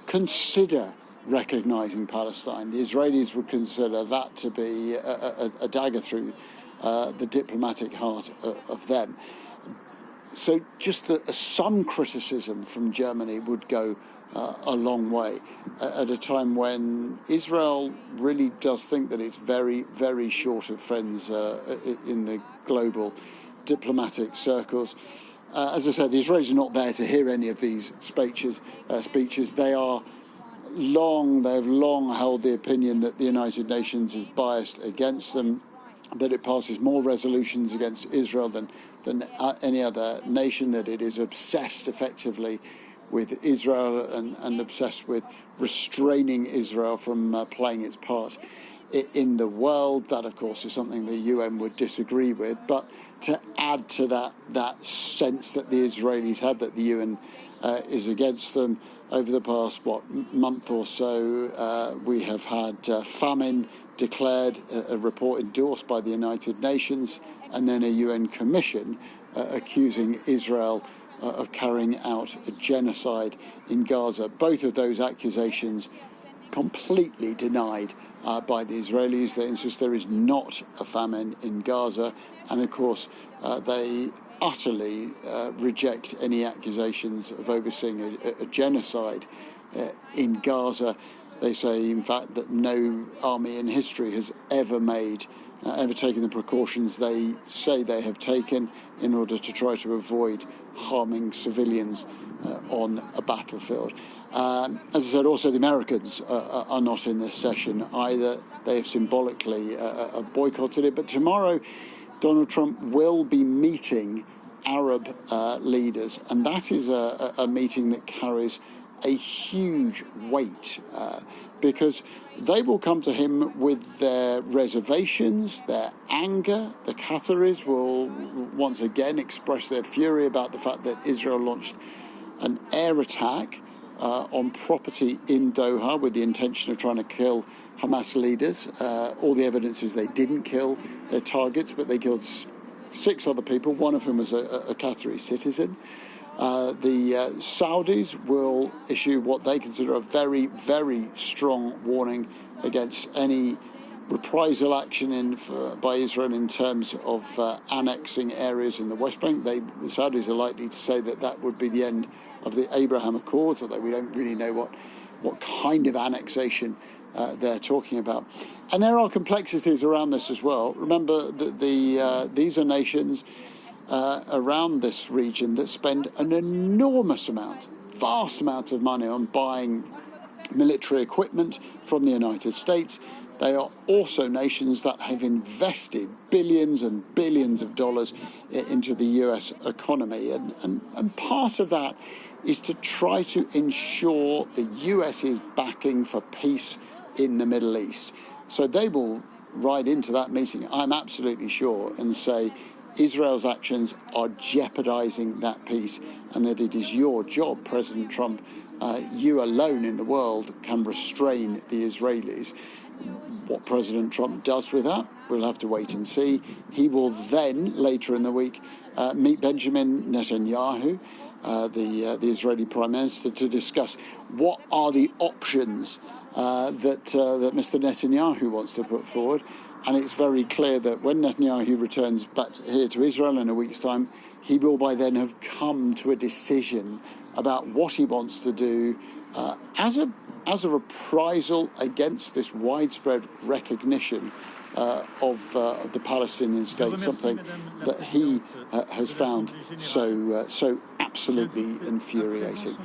consider recognising Palestine, the Israelis would consider that to be a dagger through the diplomatic heart of them. So just some criticism from Germany would go a long way at a time when Israel really does think that it's very, very short of friends in the global diplomatic circles. As I said, the Israelis are not there to hear any of these speeches. They have long held the opinion that the United Nations is biased against them, that it passes more resolutions against Israel than any other nation, that it is obsessed effectively with Israel and obsessed with restraining Israel from playing its part in the world. That, of course, is something the UN would disagree with. But to add to that sense that the Israelis have that the UN is against them, over the past, month or so, we have had famine declared, a report endorsed by the United Nations, and then a UN commission accusing Israel of carrying out a genocide in Gaza. Both of those accusations completely denied by the Israelis. They insist there is not a famine in Gaza, and of course they utterly reject any accusations of overseeing a genocide in Gaza. They say, in fact, that no army in history has ever taken the precautions they say they have taken in order to try to avoid harming civilians on a battlefield. As I said, also the Americans are not in this session either. They have symbolically boycotted it. But tomorrow, Donald Trump will be meeting Arab leaders, and that is a meeting that carries a huge weight because they will come to him with their reservations, their anger. The Qataris will once again express their fury about the fact that Israel launched an air attack on property in Doha with the intention of trying to kill Hamas leaders. All the evidence is they didn't kill their targets, but they killed 6 other people, one of whom was a Qatari citizen. The Saudis will issue what they consider a very, very strong warning against any reprisal action by Israel in terms of annexing areas in the West Bank. The Saudis are likely to say that that would be the end of the Abraham Accords, although we don't really know what kind of annexation they're talking about. And there are complexities around this as well. Remember that these are nations around this region that spend an enormous amount, vast amount of money on buying military equipment from the United States. They are also nations that have invested billions and billions of dollars into the US economy. And part of that is to try to ensure the US's backing for peace in the Middle East. So they will ride into that meeting, I'm absolutely sure, and say Israel's actions are jeopardizing that peace, and that it is your job, President Trump, you alone in the world can restrain the Israelis. What President Trump does with that, we'll have to wait and see. He will then, later in the week, meet Benjamin Netanyahu, the Israeli Prime Minister, to discuss what are the options that Mr. Netanyahu wants to put forward. And it's very clear that when Netanyahu returns back here to Israel in a week's time, he will by then have come to a decision about what he wants to do as a reprisal against this widespread recognition of the Palestinian state, something that he has found so absolutely infuriating.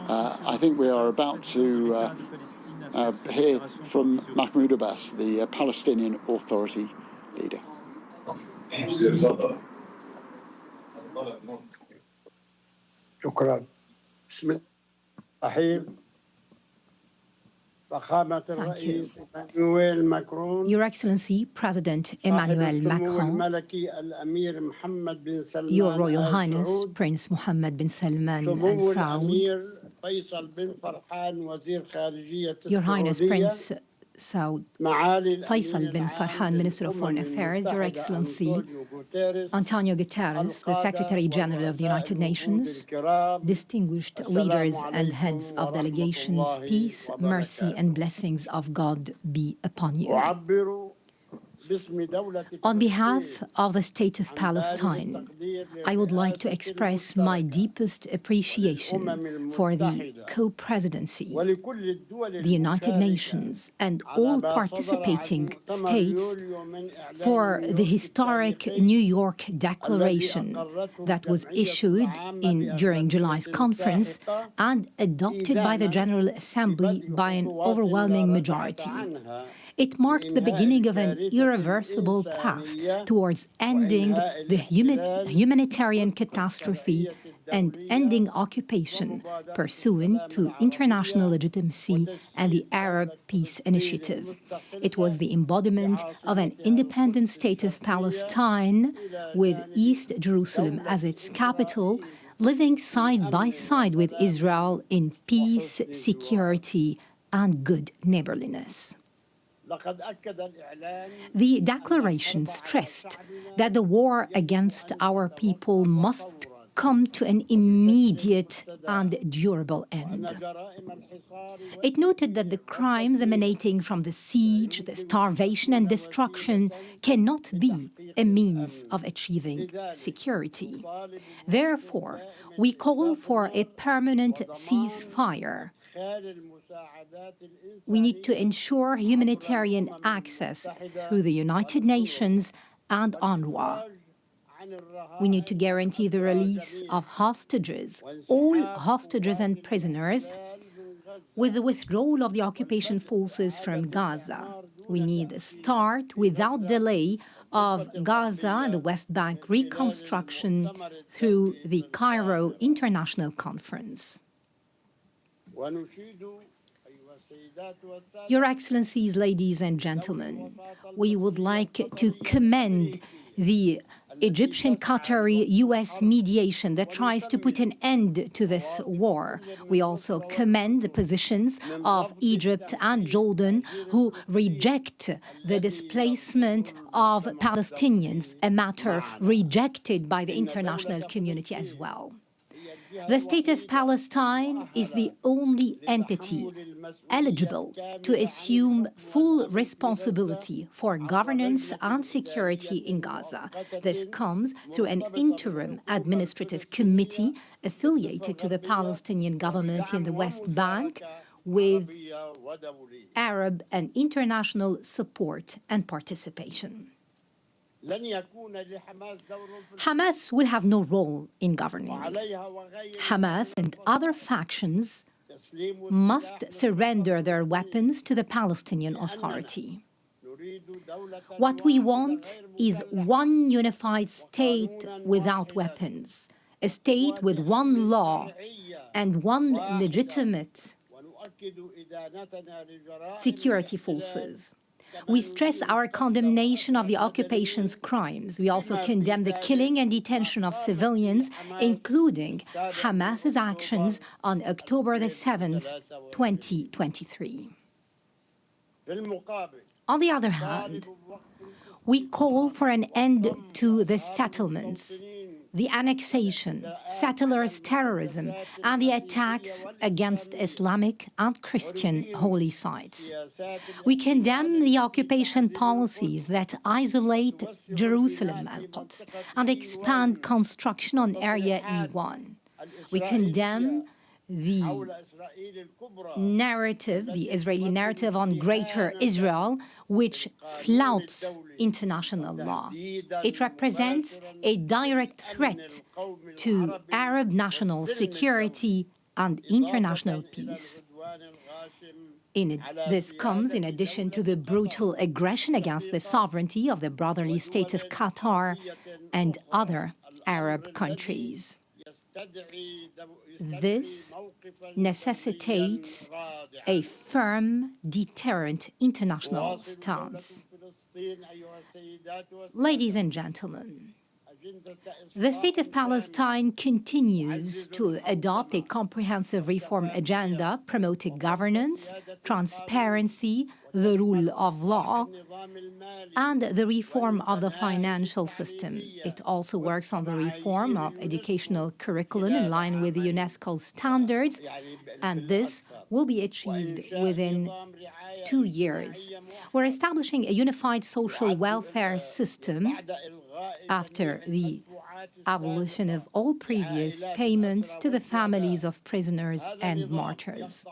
I think we are about to hear from Mahmoud Abbas, the Palestinian Authority leader. شكرا. بسم الله الرحيم. فخامة الرئيس Emmanuel Macron. Your Excellency, President Emmanuel Macron, Your Royal Highness, Prince Mohammed bin Salman Al Saud, Your Highness Prince Saud Faisal bin Farhan, Minister of Foreign Affairs, Your Excellency, Antonio Guterres, the Secretary General of the United Nations, distinguished leaders and heads of delegations, peace, mercy, and blessings of God be upon you. On behalf of the State of Palestine, I would like to express my deepest appreciation for the co-presidency, the United Nations, and all participating states for the historic New York Declaration that was issued during July's conference and adopted by the General Assembly by an overwhelming majority. It marked the beginning of an irreversible path towards ending the humanitarian catastrophe and ending occupation pursuant to international legitimacy and the Arab Peace Initiative. It was the embodiment of an independent state of Palestine with East Jerusalem as its capital, living side by side with Israel in peace, security, and good neighborliness. The declaration stressed that the war against our people must come to an immediate and durable end. It noted that the crimes emanating from the siege, the starvation and destruction cannot be a means of achieving security. Therefore, we call for a permanent ceasefire. We need to ensure humanitarian access through the United Nations and UNRWA. We need to guarantee the release of hostages, all hostages and prisoners, with the withdrawal of the occupation forces from Gaza. We need a start without delay of Gaza and the West Bank reconstruction through the Cairo International Conference. Your Excellencies, ladies and gentlemen, we would like to commend the Egyptian-Qatari-US mediation that tries to put an end to this war. We also commend the positions of Egypt and Jordan, who reject the displacement of Palestinians, a matter rejected by the international community as well. The State of Palestine is the only entity eligible to assume full responsibility for governance and security in Gaza. This comes through an interim administrative committee affiliated to the Palestinian government in the West Bank, with Arab and international support and participation. Hamas will have no role in governing. Hamas and other factions must surrender their weapons to the Palestinian Authority. What we want is one unified state without weapons, a state with one law and one legitimate security forces. We stress our condemnation of the occupation's crimes. We also condemn the killing and detention of civilians, including Hamas's actions on October the 7th, 2023. On the other hand, we call for an end to the settlements, the annexation, settlers' terrorism, and the attacks against Islamic and Christian holy sites. We condemn the occupation policies that isolate Jerusalem Al-Quds and expand construction on Area E1. We condemn the narrative, the Israeli narrative on Greater Israel, which flouts international law. It represents a direct threat to Arab national security and international peace. This comes in addition to the brutal aggression against the sovereignty of the brotherly states of Qatar and other Arab countries. This necessitates a firm, deterrent international stance. Ladies and gentlemen, the State of Palestine continues to adopt a comprehensive reform agenda promoting governance, transparency, the rule of law, and the reform of the financial system. It also works on the reform of educational curriculum in line with the UNESCO standards, and this will be achieved within 2 years. We're establishing a unified social welfare system after the abolition of all previous payments to the families of prisoners and martyrs.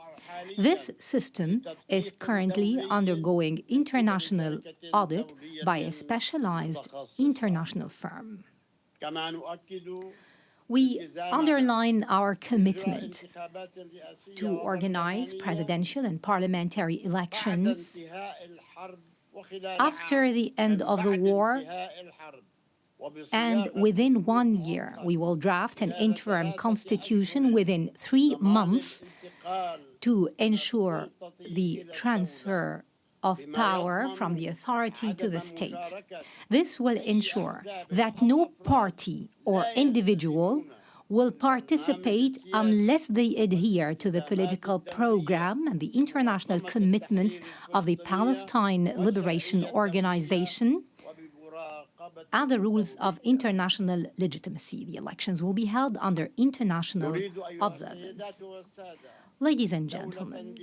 This system is currently undergoing international audit by a specialized international firm. We underline our commitment to organize presidential and parliamentary elections after the end of the war, and within 1 year, we will draft an interim constitution within 3 months to ensure the transfer of power from the authority to the state. This will ensure that no party or individual will participate unless they adhere to the political program and the international commitments of the Palestine Liberation Organization and the rules of international legitimacy. The elections will be held under international observance. Ladies and gentlemen,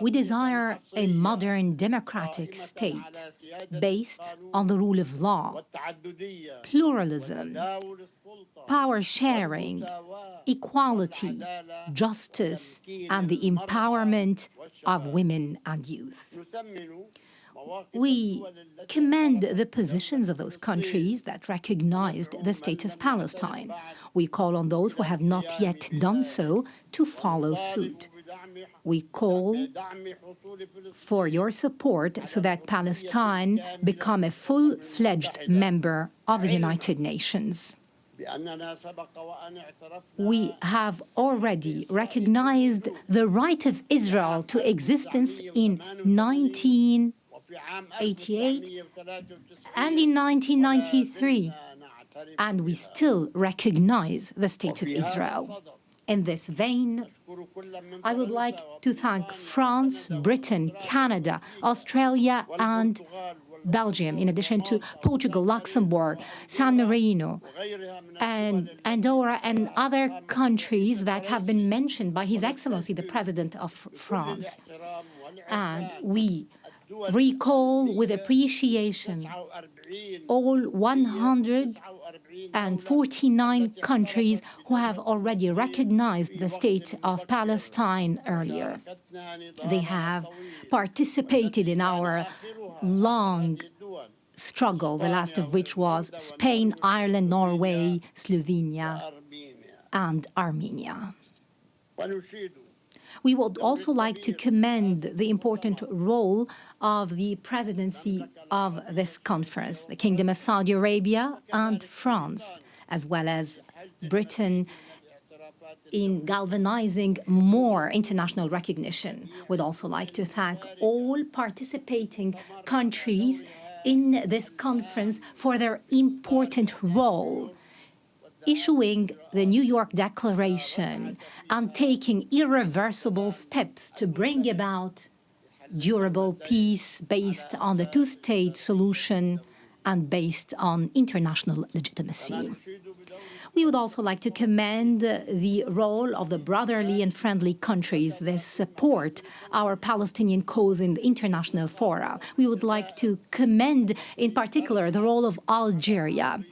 we desire a modern democratic state based on the rule of law, pluralism, power sharing, equality, justice, and the empowerment of women and youth. We commend the positions of those countries that recognized the State of Palestine. We call on those who have not yet done so to follow suit. We call for your support so that Palestine become a full-fledged member of the United Nations. We have already recognized the right of Israel to existence in 1988 and in 1993, and we still recognize the State of Israel. In this vein, I would like to thank France, Britain, Canada, Australia, and Belgium, in addition to Portugal, Luxembourg, San Marino, and Andorra, and other countries that have been mentioned by His Excellency, the President of France. And we recall with appreciation all 149 countries who have already recognized the state of Palestine earlier. They have participated in our long struggle, the last of which was Spain, Ireland, Norway, Slovenia, and Armenia. We would also like to commend the important role of the presidency of this conference, the Kingdom of Saudi Arabia and France, as well as Britain, in galvanizing more international recognition. We'd also like to thank all participating countries in this conference for their important role, issuing the New York Declaration and taking irreversible steps to bring about durable peace based on the two-state solution and based on international legitimacy. We would also like to commend the role of the brotherly and friendly countries that support our Palestinian cause in the international fora. We would like to commend, in particular, the role of Algeria,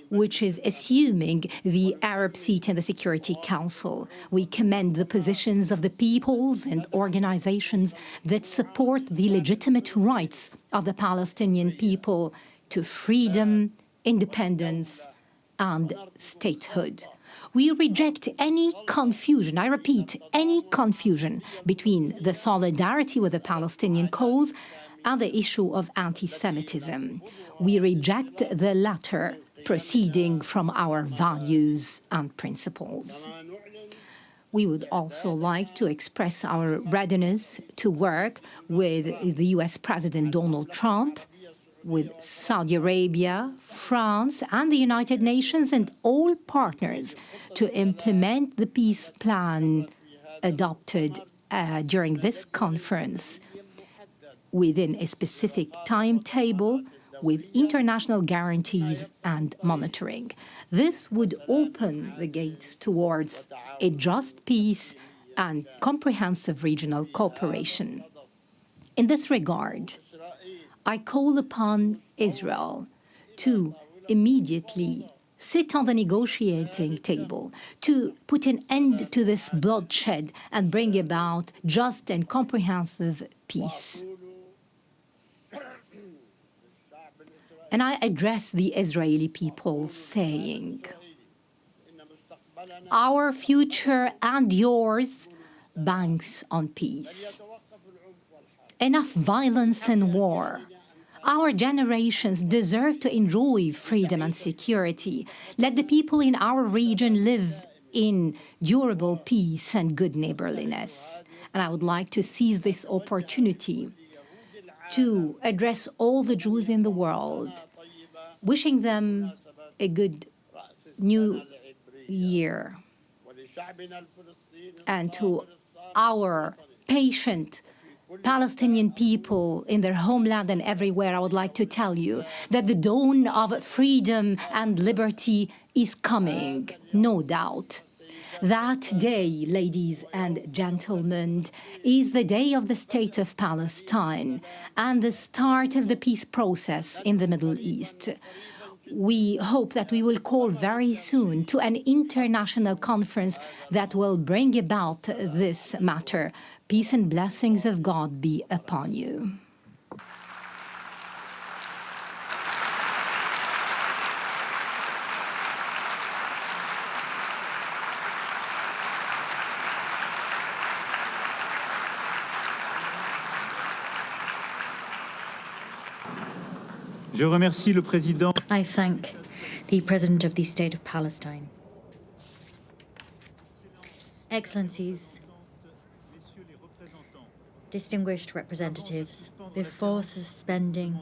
which is assuming the Arab seat in the Security Council. We commend the positions of the peoples and organizations that support the legitimate rights of the Palestinian people to freedom, independence, and statehood. We reject any confusion, I repeat, any confusion between the solidarity with the Palestinian cause and the issue of anti-Semitism. We reject the latter, proceeding from our values and principles. We would also like to express our readiness to work with the US President Donald Trump, with Saudi Arabia, France, and the United Nations and all partners to implement the peace plan adopted during this conference within a specific timetable with international guarantees and monitoring. This would open the gates towards a just peace and comprehensive regional cooperation. In this regard, I call upon Israel to immediately sit on the negotiating table, to put an end to this bloodshed and bring about just and comprehensive peace. And I address the Israeli people saying, our future and yours banks on peace. Enough violence and war. Our generations deserve to enjoy freedom and security. Let the people in our region live in durable peace and good neighborliness. And I would like to seize this opportunity to address all the Jews in the world, wishing them a good new year. And to our patient Palestinian people in their homeland and everywhere, I would like to tell you that the dawn of freedom and liberty is coming, no doubt. That day, ladies and gentlemen, is the day of the State of Palestine and the start of the peace process in the Middle East. We hope that we will call very soon to an international conference that will bring about this matter. Peace and blessings of God be upon you. Je remercie le président. I thank the President of the State of Palestine. Excellencies, distinguished representatives, before suspending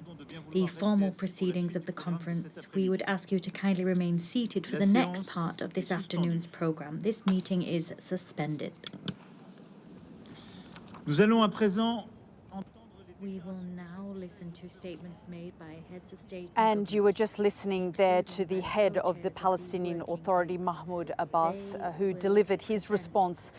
the formal proceedings of the conference, we would ask you to kindly remain seated for the next part of this afternoon's program. This meeting is suspended. Nous allons à présent We will now listen to statements made by heads of state. And you were just listening there to the head of the Palestinian Authority, Mahmoud Abbas, who delivered his response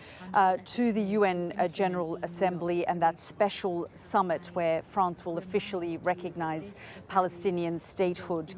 to the UN General Assembly and that special summit where France will officially recognize Palestinian statehood.